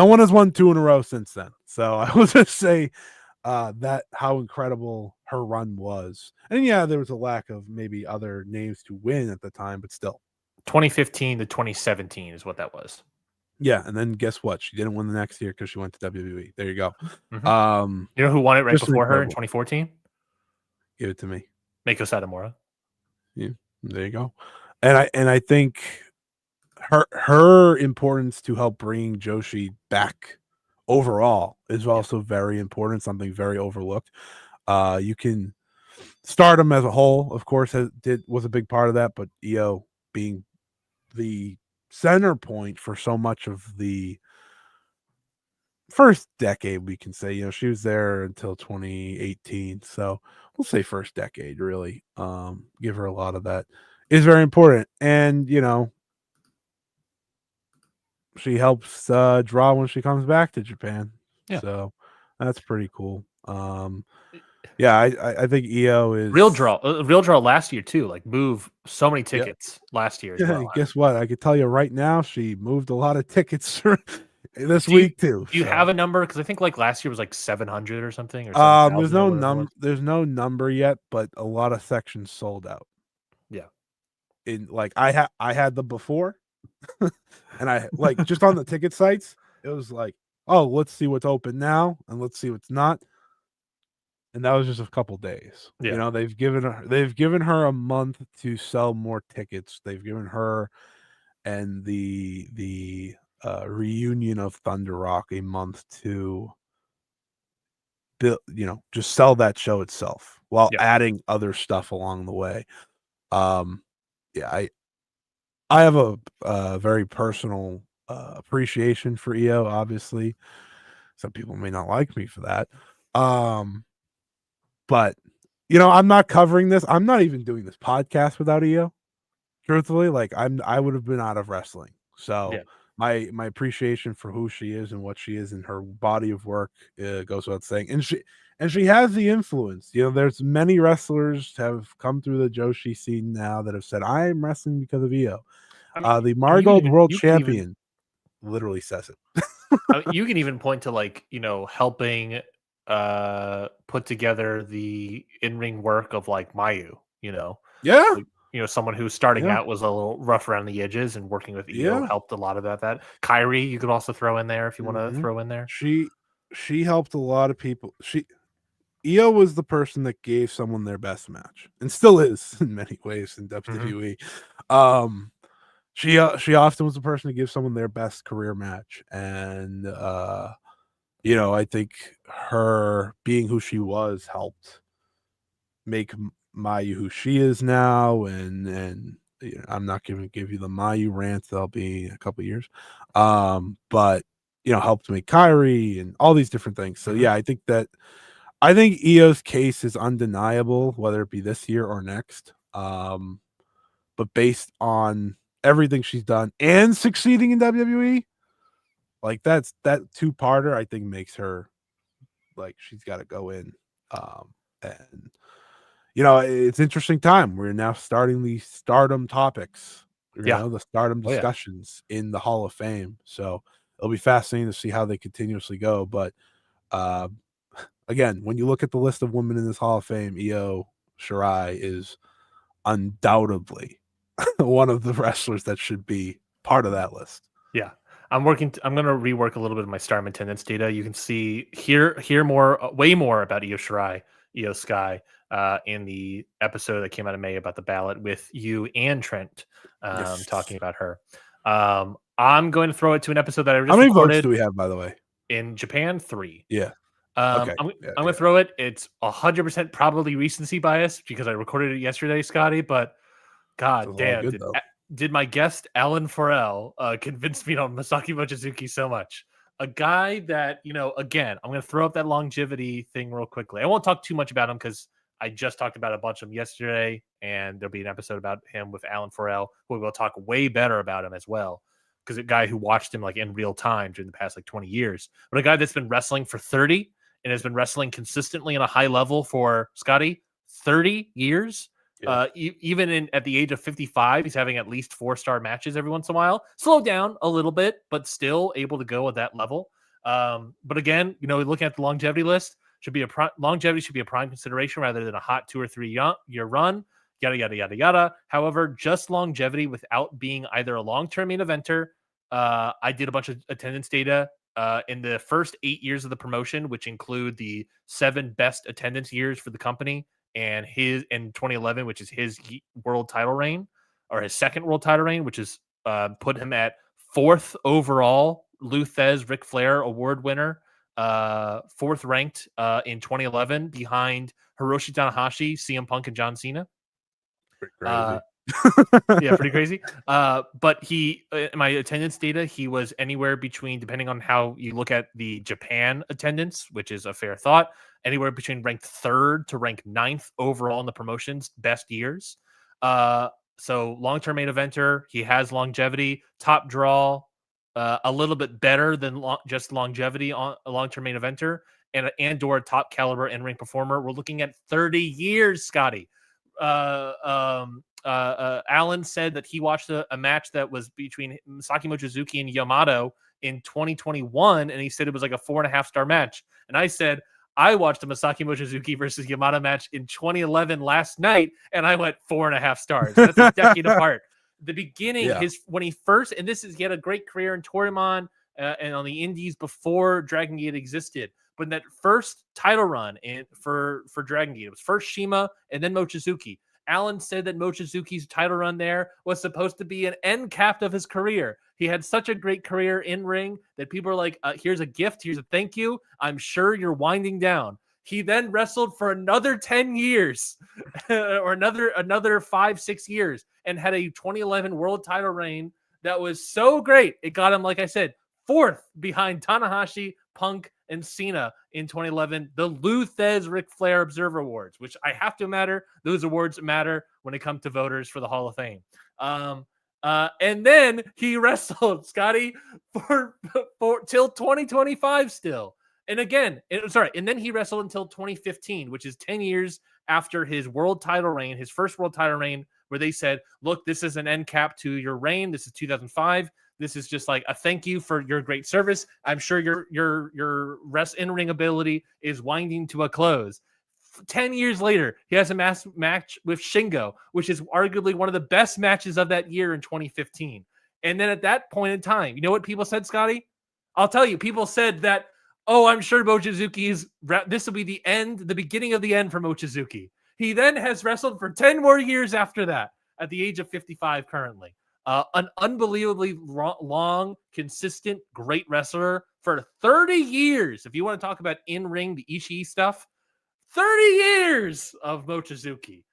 one has won 2 in a row since then. So I will just say that how incredible her run was. And yeah, there was a lack of maybe other names to win at the time, but still. 2015 to 2017 is what that was. Yeah, and then guess what? She didn't win the next year because she went to WWE. There you go. You know who won it right before her in 2014? Give it to me. Meiko Satomura. Yeah, there you go. And I think her importance to help bring Joshi back overall is also very important, something very overlooked. You can Stardom as a whole, of course, was a big part of that, but Io being the center point for so much of the first decade, we can say, she was there until 2018. So we'll say first decade, really. Give her a lot of that is very important. And, she helps draw when she comes back to Japan. Yeah. So that's pretty cool. Yeah, I think Io is real draw last year too. Like move so many tickets last year as well. Guess what? I could tell you right now, she moved a lot of tickets this week too. Do you have a number? Because I think like last year was like 700 or something. Or there's no number. There's no number yet, but a lot of sections sold out. Yeah. In like I had them before, and I like just on the ticket sites, it was like, oh, let's see what's open now and let's see what's not. And that was just a couple days. Yeah. They've given her a month to sell more tickets. They've given her and the reunion of Thunder Rock a month to build, just sell that show itself while adding other stuff along the way. I have a very personal appreciation for Io. Obviously, some people may not like me for that. But I'm not covering this. I'm not even doing this podcast without Io. Truthfully, like I would have been out of wrestling. So my appreciation for who she is and what she is and her body of work goes without saying. And she has the influence. There's many wrestlers have come through the Joshi scene now that have said, "I am wrestling because of Io." The Marigold World Champion literally says it. You can even point to like helping put together the in-ring work of like Mayu. Like, someone who's starting out was a little rough around the edges, and working with Io helped a lot of that. Kairi, you could also throw in there if you want to throw in there. She helped a lot of people. Io was the person that gave someone their best match, and still is in many ways in WWE. She often was the person to give someone their best career match, and I think her being who she was helped make Mayu who she is now, and I'm not going to give you the Mayu rant. That'll be a couple years, but helped make Kairi and all these different things. So I think Io's case is undeniable, whether it be this year or next. But based on everything she's done and succeeding in WWE, like that two-parter, I think makes her like she's got to go in. And it's interesting time. We're now starting the Stardom topics. The Stardom discussions in the Hall of Fame. So it'll be fascinating to see how they continuously go. But again, when you look at the list of women in this Hall of Fame, Io Shirai is undoubtedly one of the wrestlers that should be part of that list. Yeah. I'm going to rework a little bit of my Stardom attendance data. You can hear more, way more about Io Shirai, Io Sky, in the episode that came out of May about the ballot with you and Trent talking about her. I'm going to throw it to an episode that I just How many recorded. votes do we have, by the way? In Japan, 3. Yeah. Okay. I'm going to throw it. It's 100% probably recency bias because I recorded it yesterday, Scotty, but God damn, did my guest Alan Farrell convince me on Masaki Mochizuki so much. A guy that, again, I'm going to throw up that longevity thing real quickly. I won't talk too much about him because I just talked about a bunch of them yesterday, and there'll be an episode about him with Alan Farrell, who we'll talk way better about him as well, because a guy who watched him like in real time during the past like 20 years, but a guy that's been wrestling for 30 and has been wrestling consistently on a high level for, Scotty, 30 years. Yeah. Even at the age of 55, he's having at least 4-star matches every once in a while. Slow down a little bit, but still able to go at that level. But again, looking at the longevity list, longevity should be a prime consideration rather than a hot 2 or 3 year run. Yada yada yada yada. However, just longevity without being either a long-term main eventer. I did a bunch of attendance data in the first 8 years of the promotion, which include the 7 best attendance years for the company. And his in 2011, which is his world title reign, or his second world title reign, which is put him at 4th overall. Lou Thesz, Ric Flair award winner, 4th ranked in 2011 behind Hiroshi Tanahashi, CM Punk, and John Cena. Crazy. Yeah, pretty crazy. But he, my attendance data, he was anywhere between, depending on how you look at the Japan attendance, which is a fair thought, anywhere between ranked 3rd to ranked 9th overall in the promotion's best years. So long-term main eventer, he has longevity, top draw, a little bit better than just longevity on a long-term main eventer, and/or top caliber in-ring performer. We're looking at 30 years, Scotty. Alan said that he watched a match that was between Masaki Mochizuki and Yamato in 2021, and he said it was like a 4.5-star match. And I said, I watched a Masaki Mochizuki versus Yamato match in 2011 last night, and I went 4.5 stars. That's a decade apart. The beginning, when he first, and he had a great career in Toryumon and on the indies before Dragon Gate existed. But that first title run for Dragon Gate, it was first Shima and then Mochizuki. Alan said that Mochizuki's title run there was supposed to be an end cap of his career. He had such a great career in ring that people are like, here's a gift, here's a thank you. I'm sure you're winding down. He then wrestled for another 10 years or another 5-6 years and had a 2011 world title reign that was so great. It got him, like I said, 4th behind Tanahashi, Punk, and Cena in 2011, the Lou Thesz Ric Flair Observer Awards, which I have to matter. Those awards matter when it comes to voters for the Hall of Fame. And then he wrestled, Scotty, for till 2025 still. And again, and then he wrestled until 2015, which is 10 years after his world title reign, his first world title reign, where they said, look, this is an end cap to your reign. This is 2005. This is just like a thank you for your great service. I'm sure your in-ring ability is winding to a close. 10 years later, he has a match with Shingo, which is arguably one of the best matches of that year in 2015. And then at that point in time, you know what people said, Scotty? I'll tell you, people said that, I'm sure this will be the beginning of the end for Mochizuki. He then has wrestled for 10 more years after that, at the age of 55 currently. An unbelievably long, consistent, great wrestler for 30 years. If you want to talk about in-ring, the Ishii stuff, 30 years of Mochizuki.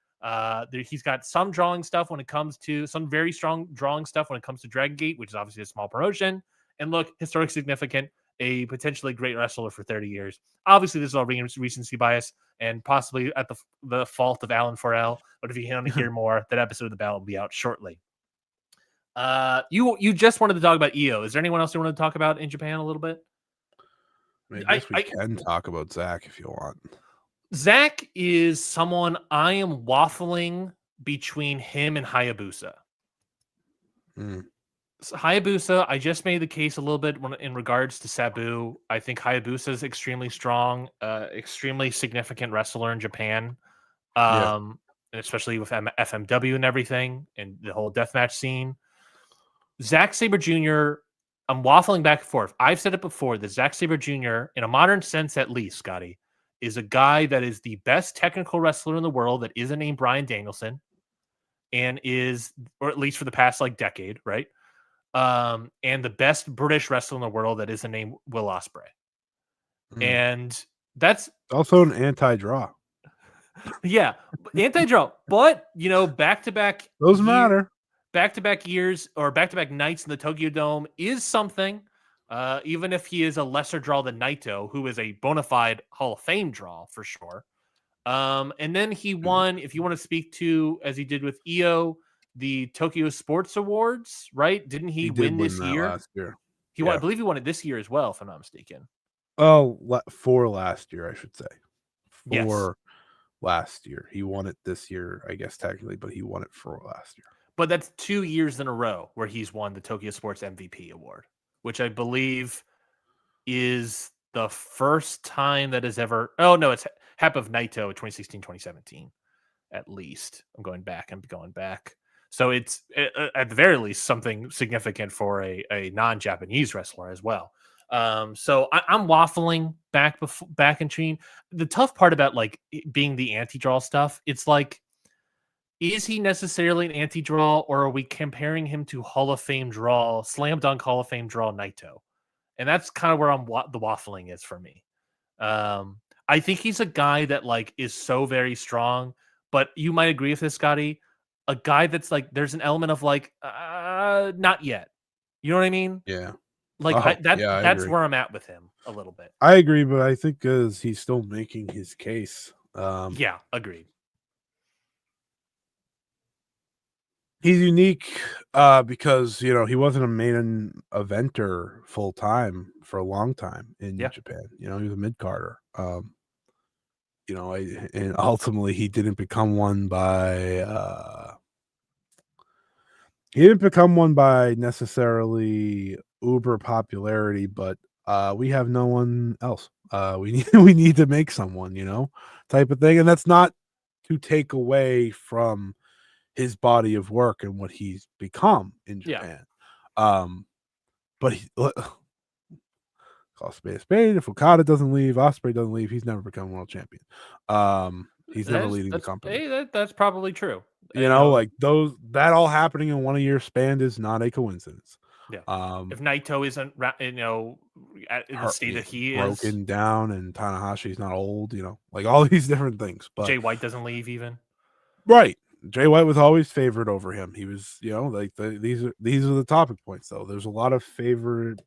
He's got some drawing stuff when it comes to some very strong drawing stuff when it comes to Dragon Gate, which is obviously a small promotion. And look, historic significant, a potentially great wrestler for 30 years. Obviously, this is all recency bias and possibly at the fault of Alan Forel. But if you want to hear more, that episode of the Ballot will be out shortly. You just wanted to talk about EO. Is there anyone else you want to talk about in Japan a little bit? I guess we can talk about Zach if you want. Zach is someone I am waffling between him and Hayabusa. So Hayabusa, I just made the case a little bit in regards to Sabu. I think Hayabusa is extremely strong, extremely significant wrestler in Japan, and especially with FMW and everything, and the whole deathmatch scene. Zack Sabre Jr., I'm waffling back and forth. I've said it before that Zack Sabre Jr., in a modern sense at least, Scotty, is a guy that is the best technical wrestler in the world that isn't named Bryan Danielson, and is, or at least for the past decade, right? And the best British wrestler in the world that isn't named Will Ospreay. And that's also an anti-draw. Yeah, anti-draw. But, back-to-back those matter. Back-to-back years or back-to-back nights in the Tokyo Dome is something, even if he is a lesser draw than Naito, who is a bona fide Hall of Fame draw for sure. And then he won, if you want to speak to, as he did with EO, the Tokyo Sports Awards, right? Didn't he win this year? Last year. I believe he won it this year as well, if I'm not mistaken. Oh, for last year, I should say. Yes. Last year. He won it this year, I guess, technically, but he won it for last year. But that's 2 years in a row where he's won the Tokyo Sports MVP award, which I believe is the first time that has ever... Oh, no, it's Hep of Naito 2016, 2017, at least. I'm going back. So it's, at the very least, something significant for a non-Japanese wrestler as well. So I'm waffling back in between. The tough part about being the anti-draw stuff, it's like is he necessarily an anti-draw, or are we comparing him to Hall of Fame draw, slam dunk Hall of Fame draw Naito? And that's kind of where the waffling is for me. I think he's a guy that like is so very strong, but you might agree with this, Scotty. A guy that's like, there's an element of like, not yet. You know what I mean? Yeah. Like that's agree. where I'm at with him a little bit. I agree, but I think because he's still making his case. Yeah, agreed. He's unique because he wasn't a main eventer full time for a long time in Japan. He was a mid carder. And ultimately he didn't become one by necessarily uber popularity, but we have no one else. We need to make someone, type of thing, and that's not to take away from his body of work and what he's become in Japan. But call spade a spade. If Okada doesn't leave, Ospreay doesn't leave, he's never become world champion. He's never leading the company. Hey, that's probably true. Like that all happening in 1 year span is not a coincidence. Yeah. If Naito isn't, in the state that he is broken down, and Tanahashi's not old, like all these different things. But Jay White doesn't leave even. Right. Jay White was always favored over him. He was, like these are the topic points though. There's a lot of favored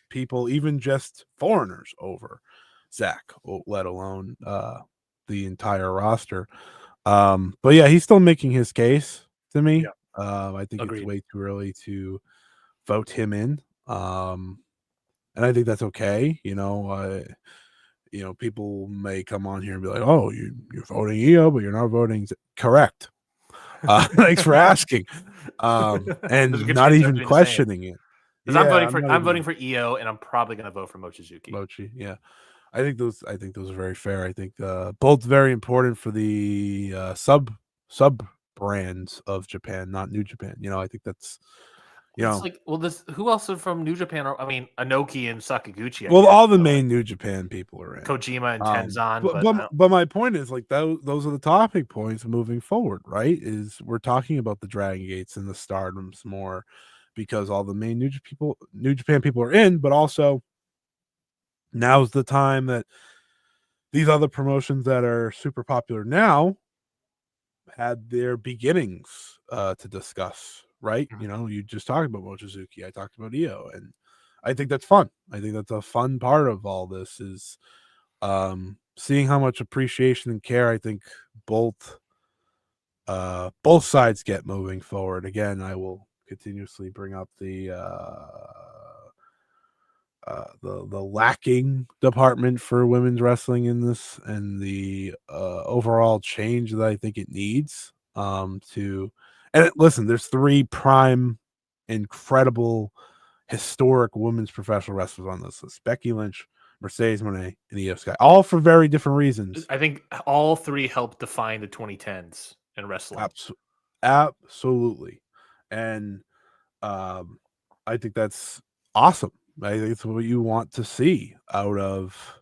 people, even just foreigners over Zach, let alone the entire roster. But yeah, he's still making his case to me. I think It's way too early to vote him in. And I think that's okay. People may come on here and be like, "Oh, you're voting EO, but you're not voting." Correct. Thanks for asking. And not even questioning it. Because I'm voting for EO, and I'm probably going to vote for Mochizuki. Yeah. I think those are very fair. I think both very important for the sub brands of Japan, not New Japan. I think that's it's like, who else are from New Japan? I mean, Inoki and Sakaguchi. All the main New Japan people are in. Kojima and Tenzan. But my point is, like, those are the topic points moving forward, right? Is we're talking about the Dragon Gates and the Stardoms more because all the main New Japan people are in, but also now's the time that these other promotions that are super popular now had their beginnings to discuss. Right? You just talked about Mochizuki. I talked about EO, and I think that's fun. I think that's a fun part of all this is seeing how much appreciation and care I think both sides get moving forward. Again, I will continuously bring up the lacking department for women's wrestling in this, and the overall change that I think it needs And listen, there's 3 prime, incredible, historic women's professional wrestlers on this list: Becky Lynch, Mercedes Moné, and Io Sky, all for very different reasons. I think all 3 helped define the 2010s in wrestling. Absolutely. And I think that's awesome. I think it's what you want to see out of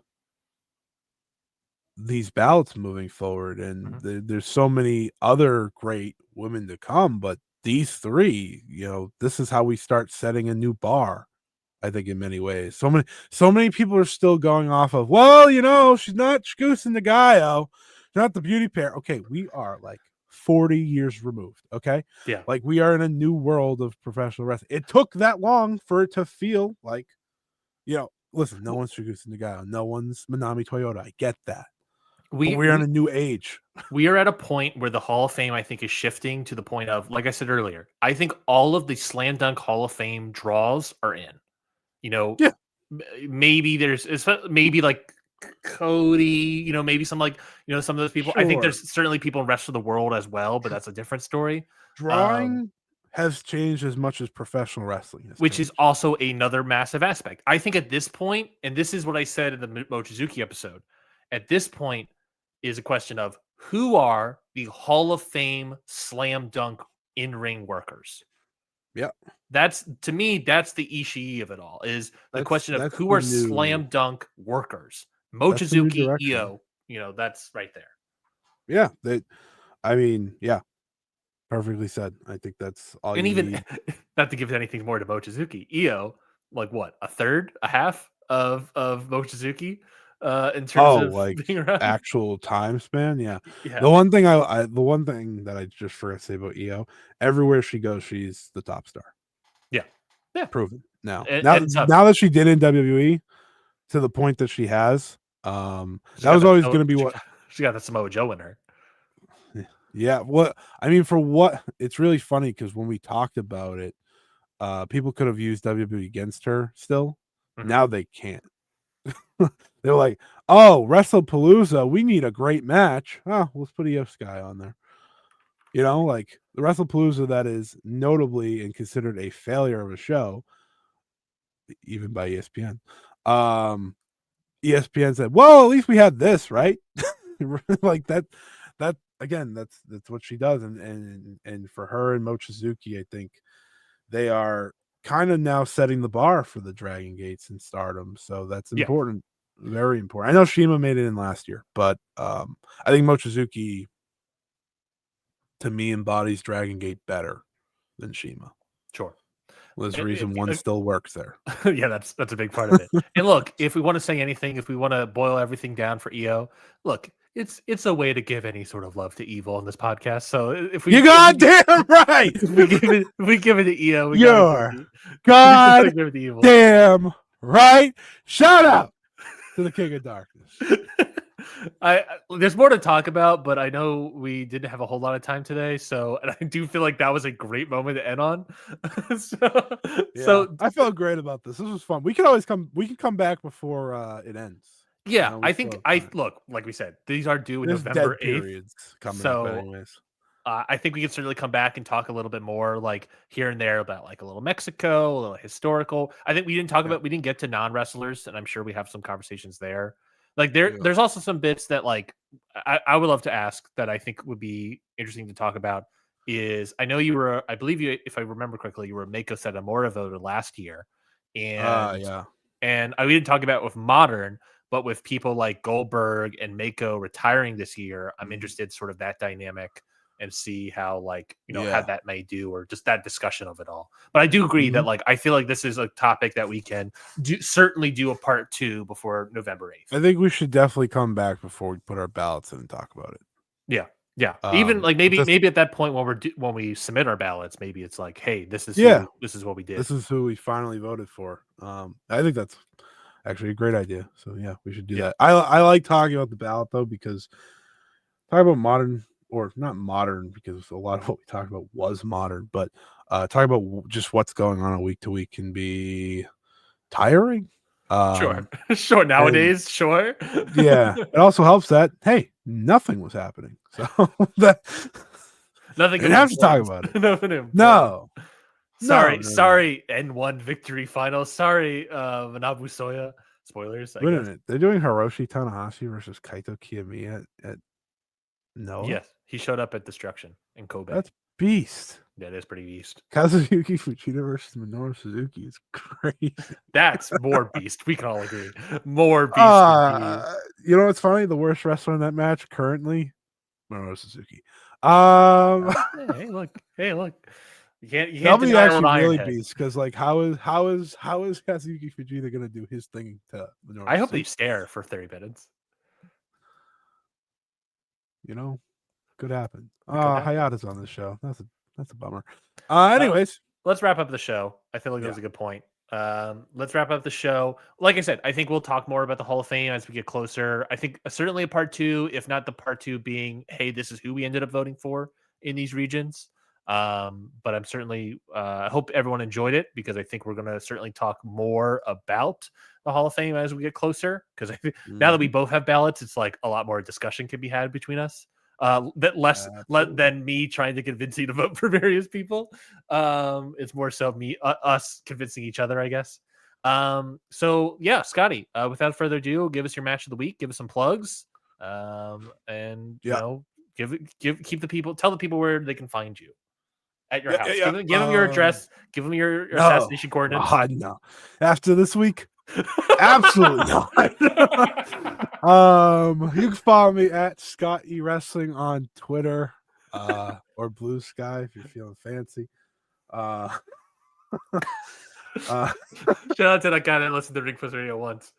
these ballots moving forward, and there's so many other great women to come, but these 3, this is how we start setting a new bar. I think in many ways, so many people are still going off of, well, she's not Chigusa Nagayo, she's not the beauty pair. Okay, we are like 40 years removed. Okay, yeah, like we are in a new world of professional wrestling. It took that long for it to feel like, listen, no one's Chigusa Nagayo, no one's Manami Toyota. I get that. We're in a new age. We are at a point where the Hall of Fame, I think, is shifting to the point of, like I said earlier, I think all of the slam dunk Hall of Fame draws are in. Yeah. Maybe there's like Cody, maybe some like, some of those people. Sure. I think there's certainly people in the rest of the world as well, but that's a different story. Drawing has changed as much as professional wrestling has which changed. Is also another massive aspect. I think at this point, and this is what I said in the Mochizuki episode, at this point is a question of who are the Hall of Fame slam dunk in-ring workers. Yeah. That's, to me, that's the Ishii of it all, is the question of who are slam dunk workers. Mochizuki, EO, that's right there. Yeah. Yeah. Perfectly said. I think that's all And you even need. not to give anything more to Mochizuki, Io, like what, a third, a half of Mochizuki, in terms of Like being around. actual time span. Yeah. Yeah, The one thing the one thing that I just forgot to say about Io, everywhere she goes, she's the top star. yeah. Proven now. And Now that she did in WWE to the point that she has, that was always going to be what she got the Samoa Joe in her. Yeah, what I mean for what it's really funny because when we talked about it, people could have used WWE against her still. Now they can't. They're like, oh, WrestlePalooza, we need a great match. Oh, let's put Io Sky on there. You know, like the WrestlePalooza that is notably and considered a failure of a show, even by ESPN. ESPN said, well, at least we had this, right? Like that again, that's what she does. And for her and Mochizuki, I think they are kind of now setting the bar for the Dragon Gates and Stardom. So that's important. Yeah. Very important. I know Shima made it in last year, but I think Mochizuki to me embodies Dragon Gate better than Shima. Sure. Well, there's a reason one still works there. Yeah, that's a big part of it. And look, if we want to say anything, if we want to boil everything down for Io, look, it's a way to give any sort of love to Evil on this podcast. So if we goddamn right, if we give it to Io, you're goddamn right. Shout out to the King of Darkness. There's more to talk about, but I know we didn't have a whole lot of time today, and I do feel like that was a great moment to end on. So I felt great about this. This was fun. We can always come back before it ends. Yeah, I think look, like we said, these are due in November 8th. Coming up anyways. I think we can certainly come back and talk a little bit more, like here and there, about like a little Mexico, a little historical. I think we didn't get to non-wrestlers, and I'm sure we have some conversations there. Like there's also some bits that like I would love to ask that I think would be interesting to talk about. Is I know you were, I believe you, if I remember correctly, you were a Mako Satomura voter last year, and we didn't talk about with modern. But with people like Goldberg and Mako retiring this year, I'm interested sort of that dynamic and see how how that may do, or just that discussion of it all. But I do agree that I feel like this is a topic that we can certainly do a part 2 before November 8th. I think we should definitely come back before we put our ballots in and talk about it. Yeah. Yeah. Even maybe at that point when we submit our ballots, maybe it's like, hey, this is what we did. This is who we finally voted for. I think that's actually a great idea. So yeah, we should do that. I like talking about the ballot though, because talking about modern, or not modern, because a lot of what we talked about was modern, but talking about just what's going on a week to week can be tiring. Sure. Nowadays, sure. Yeah. It also helps that, hey, nothing was happening. So that nothing. Didn't have to talk about it. No. Sorry, N1 victory final. Sorry, Manabu Soya. Spoilers. Wait a minute. They're doing Hiroshi Tanahashi versus Kaito Kiyomiya at Noah? Yes, he showed up at Destruction in Kobe. That's beast. That is pretty beast. Kazuyuki Fujita versus Minoru Suzuki is crazy. That's more beast. We can all agree. More beast. You know what's funny? The worst wrestler in that match currently, Minoru Suzuki. Hey, look. You can't be actually really beast, because how is Kazuyuki Fujita gonna do his thing to Minoru? I hope they stare for 30 minutes. You know, could happen. Hayata's on the show. That's a bummer. Anyways, let's wrap up the show. I feel like that was a good point. Let's wrap up the show. Like I said, I think we'll talk more about the Hall of Fame as we get closer. I think certainly a part 2, if not the part 2 being, hey, this is who we ended up voting for in these regions. But I'm certainly I hope everyone enjoyed it, because I think we're going to certainly talk more about the Hall of Fame as we get closer, because I think now that we both have ballots, it's like a lot more discussion can be had between us. That less than me trying to convince you to vote for various people. It's more so us convincing each other, I guess. So yeah, Scotty, without further ado, give us your match of the week, give us some plugs, and tell the people where they can find you at your house. Give them your address, give them your assassination coordinates. God, no. After this week, absolutely not. You can follow me at Scott E Wrestling on Twitter. or Blue Sky if you're feeling fancy. Shout out to that guy that listened to Ring Post Radio once.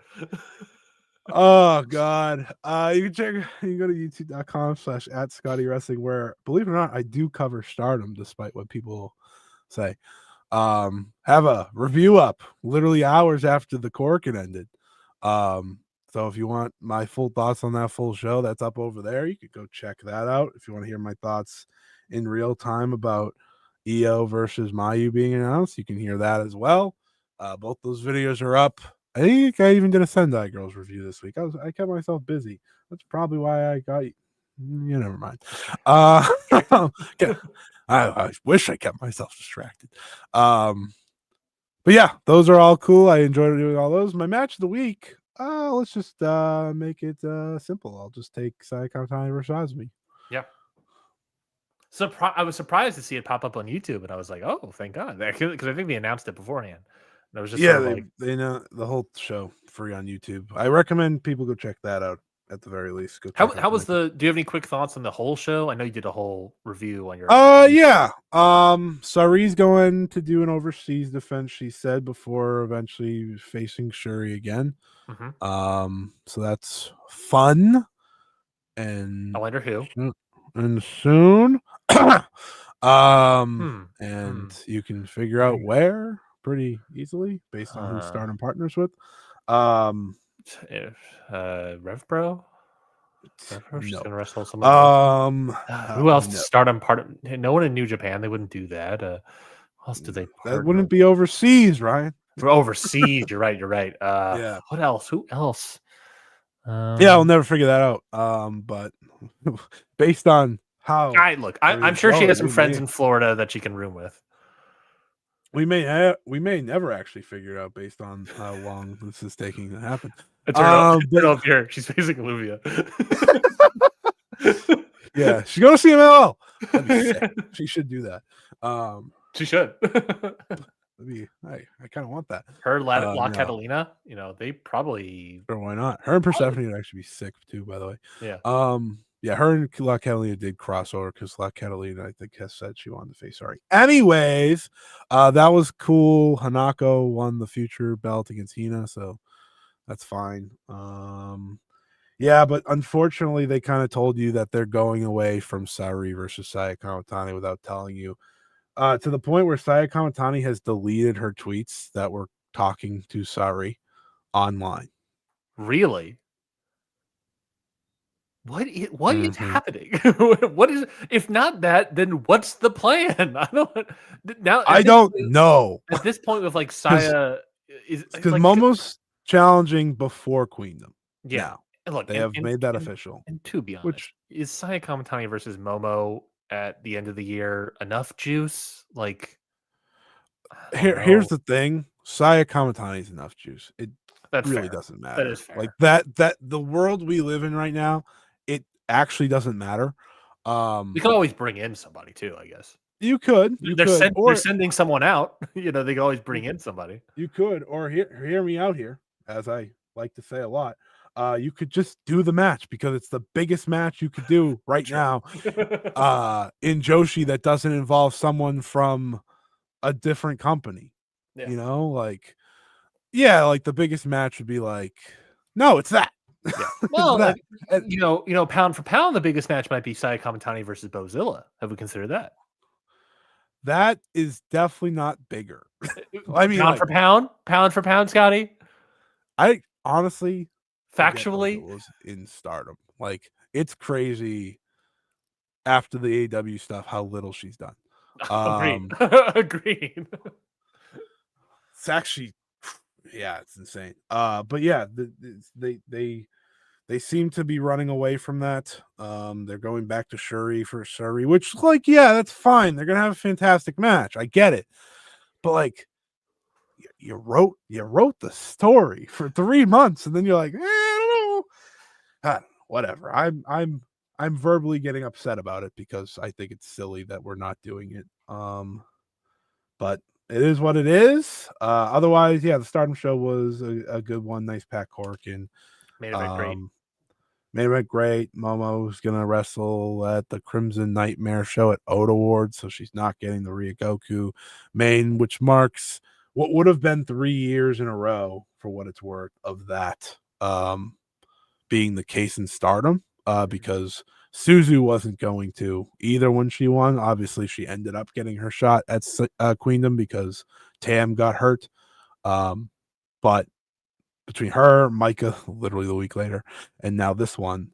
Oh God. You can go to youtube.com/@ScottyWrestling, where, believe it or not, I do cover Stardom despite what people say. Have a review up literally hours after the Korakuen ended. So if you want my full thoughts on that full show, that's up over there. You could go check that out. If you want to hear my thoughts in real time about EO versus Mayu being announced, you can hear that as well. Both those videos are up. I think I even did a Sendai Girls review this week. I kept myself busy. That's probably why I got you. Never mind. I wish I kept myself distracted. But yeah, those are all cool. I enjoyed doing all those. My match of the week. Let's just make it simple. I'll just take Saya Kamitani versus Azumi. Yeah. I was surprised to see it pop up on YouTube, and I was like, "Oh, thank God!" Because I think they announced it beforehand. And it was just sort of they know the whole show free on YouTube. I recommend people go check that out at the very least. How was the? Do you have any quick thoughts on the whole show? I know you did a whole review on your. Yeah. Sari's going to do an overseas defense, she said, before eventually facing Shuri again. Mm-hmm. So that's fun. And I wonder who. And soon. And you can figure out where pretty easily based on who Stardom partners with. Rev Bro. She's gonna wrestle someone. Who else? Stardom partner? No one in New Japan. They wouldn't do that. Who else do they? That wouldn't be overseas, Ryan. For overseas, you're right. You're right. Yeah. What else? Who else? Yeah, I'll never figure that out. But based on how I'm sure she has some friends in Florida that she can room with. We may never actually figure it out based on how long this is taking to happen. Up here, she's facing Olivia. Yeah, she's going to CMLL. That'd be sick. She should do that. She should. I kind of want that. Her La Catalina, they probably. Sure, why not? Her and Persephone would actually be sick too, by the way. Yeah. Yeah, her and La Catalina did crossover because La Catalina, I think, has said she wanted to face Sorry. Anyways, that was cool. Hanako won the future belt against Hina, so that's fine. Yeah, but unfortunately, they kind of told you that they're going away from Sari versus Saya Kamitani without telling you. To the point where Saya Kamitani has deleted her tweets that were talking to Sari online. Really? What is happening? What is, if not that, then what's the plan? I don't know. At this point with like Saya is because Momo's challenging before Queendom. Yeah. And look, they have made that official. And to be honest, is Saya Kamitani versus Momo at the end of the year enough juice? Like, here's the thing: Saya Kamitani is enough juice. That really doesn't matter. That is fair. Like that the world we live in right now, it actually doesn't matter. You can always bring in somebody too, I guess. You could. They're sending someone out. They can always bring in somebody. You could, or hear me out here, as I like to say a lot. You could just do the match because it's the biggest match you could do right now in Joshi that doesn't involve someone from a different company. Yeah. Like the biggest match would be like, no, it's that. Yeah. Well, that. Pound for pound, the biggest match might be Saya Kamitani versus Bozilla. Have we considered that? That is definitely not bigger. I mean, pound for pound, Scotty. I honestly, factually, was in Stardom. Like, it's crazy after the AEW stuff how little she's done. Agreed. It's actually, it's insane. But yeah, they seem to be running away from that. They're going back to Shuri for Shuri, which, like, yeah, that's fine. They're gonna have a fantastic match. I get it, but like, you wrote the story for 3 months, and then you're like, I don't know. Whatever. I'm verbally getting upset about it because I think it's silly that we're not doing it. But it is what it is. Otherwise, yeah, the Stardom show was a good one. Nice Pat Korakuen. Made it great. Main event great. Momo's gonna wrestle at the Crimson Nightmare show at Oda Awards, so she's not getting the Ryogoku main, which marks what would have been 3 years in a row, for what it's worth, of that being the case in Stardom, because Suzu wasn't going to either when she won. Obviously, she ended up getting her shot at Queendom because Tam got hurt. But between her, Micah, literally the week later, and now this one,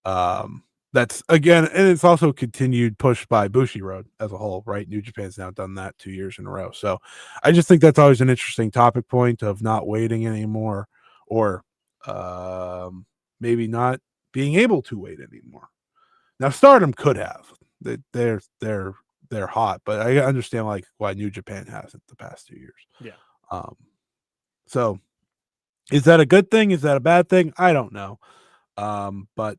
that's again, and it's also continued push by Bushiroad as a whole, right? New Japan's now done that 2 years in a row. So I just think that's always an interesting topic point of not waiting anymore, or maybe not being able to wait anymore. Now Stardom could have. They're hot, but I understand like why New Japan hasn't the past 2 years. Yeah. So is that a good thing? Is that a bad thing? I don't know. But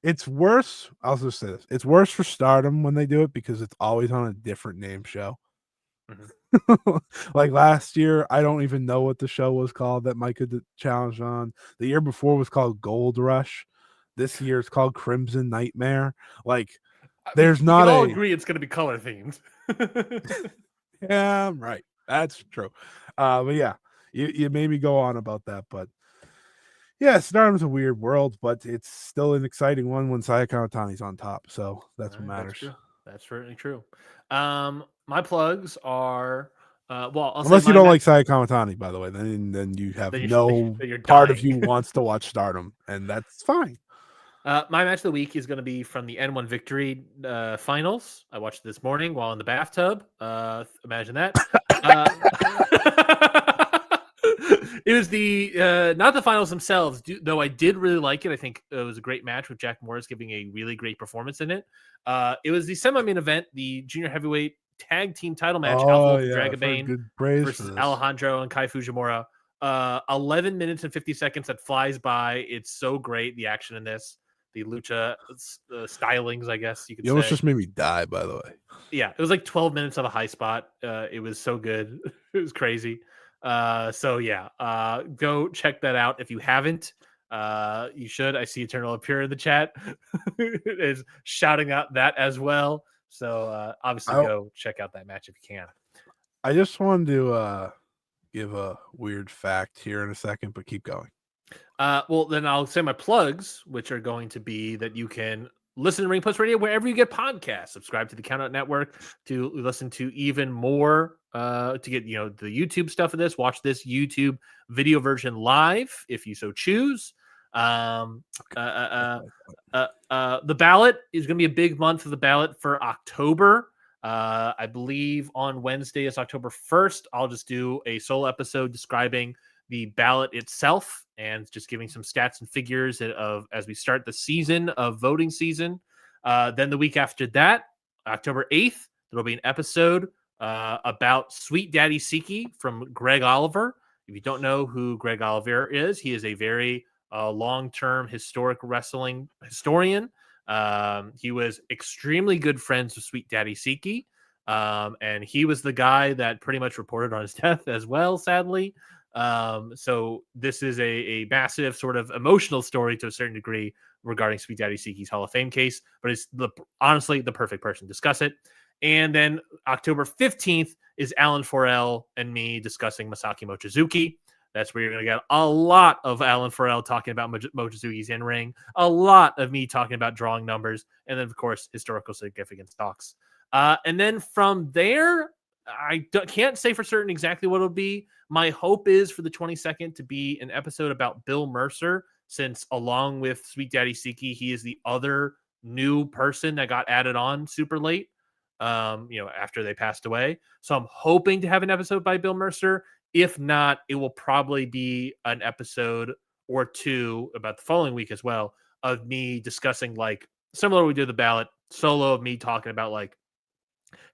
it's worse. I'll just say this. It's worse for Stardom when they do it because it's always on a different name show. Mm-hmm. Like last year, I don't even know what the show was called that Micah challenged on. The year before was called Gold Rush. This year it's called Crimson Nightmare. Like, there's not we all agree it's going to be color themed. Yeah, right. That's true. But yeah, you made me go on about that. But yeah, Stardom's a weird world, but it's still an exciting one when Sayaka Otani's on top. So that's what matters. That's certainly true. My plugs are unless you don't like Sayaka Otani, by the way, then you have no part of you wants to watch Stardom, and that's fine. My match of the week is going to be from the N1 Victory finals. I watched it this morning while in the bathtub. Imagine that. It was the not the finals themselves, though I did really like it. I think it was a great match with Jack Morris giving a really great performance in it. It was the semi-main event, the junior heavyweight tag team title match, Alpha Dragobane versus Alejandro and Kai Fujimura. 11 minutes and 50 seconds that flies by. It's so great, the action in this. The lucha stylings, I guess you could say. You almost just made me die, by the way. Yeah, it was like 12 minutes of a high spot. It was so good. It was crazy. So yeah, go check that out if you haven't. You should. I see Eternal Appear in the chat is shouting out that as well. So obviously go check out that match if you can. I just wanted to give a weird fact here in a second, but keep going. Well, then I'll say my plugs, which are going to be that you can listen to Ring Post Radio wherever you get podcasts. Subscribe to the Countout Network to listen to even more, to get the YouTube stuff of this. Watch this YouTube video version live if you so choose. The ballot is going to be a big month for the ballot for October. I believe on Wednesday is October 1st. I'll just do a solo episode describing the ballot itself and just giving some stats and figures of as we start the season of voting season. Then the week after that, October 8th, there'll be an episode about Sweet Daddy Siki from Greg Oliver. If you don't know who Greg Oliver is, he is a very long-term historic wrestling historian. He was extremely good friends with Sweet Daddy Siki. And he was the guy that pretty much reported on his death as well, sadly. So this is a massive sort of emotional story to a certain degree regarding Sweet Daddy Siki's Hall of Fame case, but it's honestly the perfect person to discuss it. And then October 15th is Alan Forel and me discussing Masaki Mochizuki. That's where you're going to get a lot of Alan Forel talking about Mochizuki's in-ring, a lot of me talking about drawing numbers, and then, of course, historical significance talks. And then from there, I can't say for certain exactly what it'll be. My hope is for the 22nd to be an episode about Bill Mercer, since along with Sweet Daddy Siki, he is the other new person that got added on super late, after they passed away. So I'm hoping to have an episode by Bill Mercer. If not, it will probably be an episode or two about the following week as well of me discussing, like, similar to we did the ballot, solo of me talking about, like,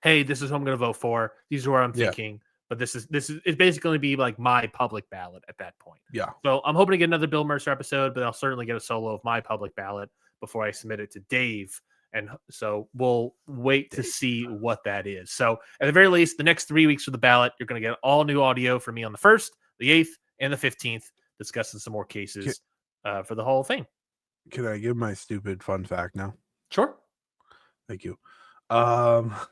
hey, this is who I'm going to vote for. These are what I'm thinking. But it's basically going to be like my public ballot at that point. Yeah. So I'm hoping to get another Bill Mercer episode, but I'll certainly get a solo of my public ballot before I submit it to Dave. And so we'll wait to see what that is. So at the very least, the next 3 weeks for the ballot, you're going to get all new audio from me on the 1st, the 8th, and the 15th, discussing some more cases for the whole thing. Can I give my stupid fun fact now? Sure. Thank you. Out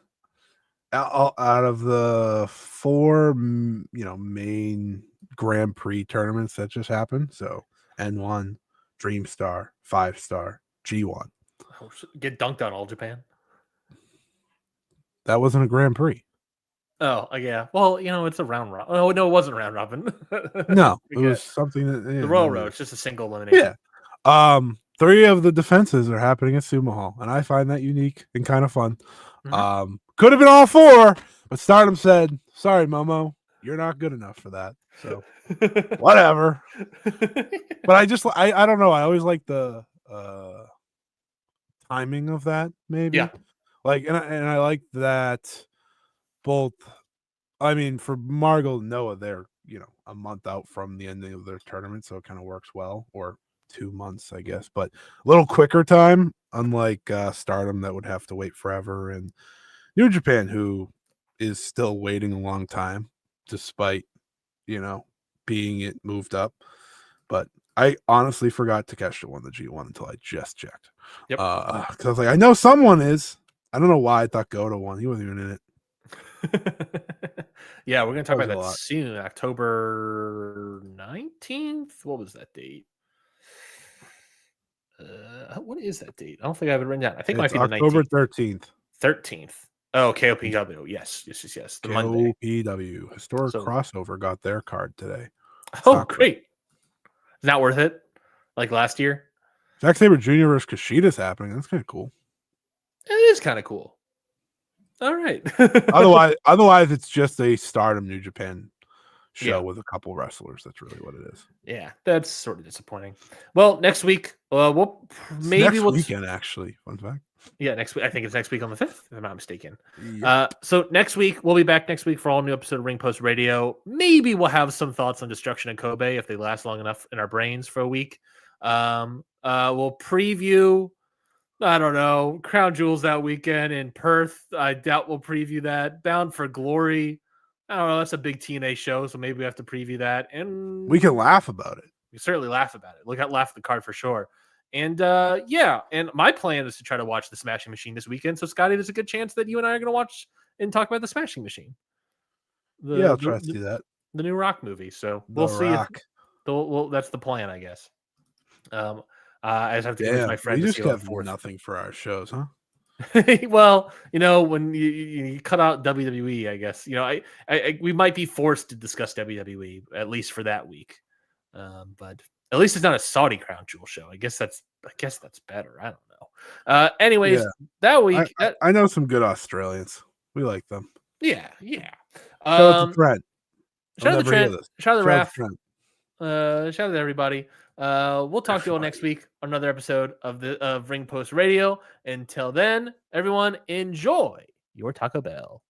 of the 4, main Grand Prix tournaments that just happened, so N1, Dreamstar, 5-star, G1. Get dunked on, All Japan. That wasn't a Grand Prix. Oh, yeah. Well, it's a round robin. Oh, no, it wasn't round robin. No, it was something that the Royal Road. It's just a single elimination. Yeah. 3 of the defenses are happening at Sumo Hall, and I find that unique and kind of fun. Mm-hmm. Could have been all 4, but Stardom said, "Sorry, Momo, you're not good enough for that." So whatever. But I don't know. I always like the timing of that. Maybe, yeah. And I like that both. I mean, for Margot and Noah, they're a month out from the ending of their tournament, so it kind of works well. Or 2 months, I guess, but a little quicker time, unlike Stardom that would have to wait forever, and New Japan, who is still waiting a long time despite being it moved up. But I honestly forgot Takeshita won the G1 until I just checked. Yep. Because I was like, I know someone is. I don't know why I thought Goto won. He wasn't even in it. Yeah, we're gonna talk about that soon. October 19th. What was that date? What is that date? I don't think I have it written down. I think it might be the October 19th. 13th. Oh, KOPW. Yes. The Monday. KOPW. Historic Crossover got their card today. Oh, great. Is that worth it? Like last year? Zack Sabre Jr. versus Kushida's happening. That's kind of cool. It is kind of cool. All right. otherwise, it's just a Stardom New Japan show with a couple wrestlers. That's really what it is. Yeah, that's sort of disappointing. Well, next week, we'll weekend actually. Fun fact. Yeah, next week. I think it's next week on the 5th, if I'm not mistaken. Yep. So next week, we'll be back next week for all new episode of Ring Post Radio. Maybe we'll have some thoughts on Destruction and Kobe if they last long enough in our brains for a week. We'll preview, I don't know, Crown Jewels that weekend in Perth. I doubt we'll preview that. Bound for Glory. I don't know. That's a big TNA show, so maybe we have to preview that. And we can laugh about it. We certainly laugh about it. Laugh at the card for sure. And and my plan is to try to watch the Smashing Machine this weekend. So Scotty, there's a good chance that you and I are going to watch and talk about the Smashing Machine. I'll try to do that. The new Rock movie. So we'll see. That's the plan, I guess. I just have to convince my friend. We just have nothing for our shows, huh? Well, when you cut out WWE, I guess we might be forced to discuss WWE at least for that week. But at least it's not a Saudi Crown Jewel show. I guess that's better. I don't know. Anyways, that week I know some good Australians. We like them. Yeah. Shout out to Trent. Shout out to Trent. Shout out to Raph. Shout out to everybody. We'll talk to you all next week on another episode of Ring Post Radio. Until then, everyone, enjoy your Taco Bell.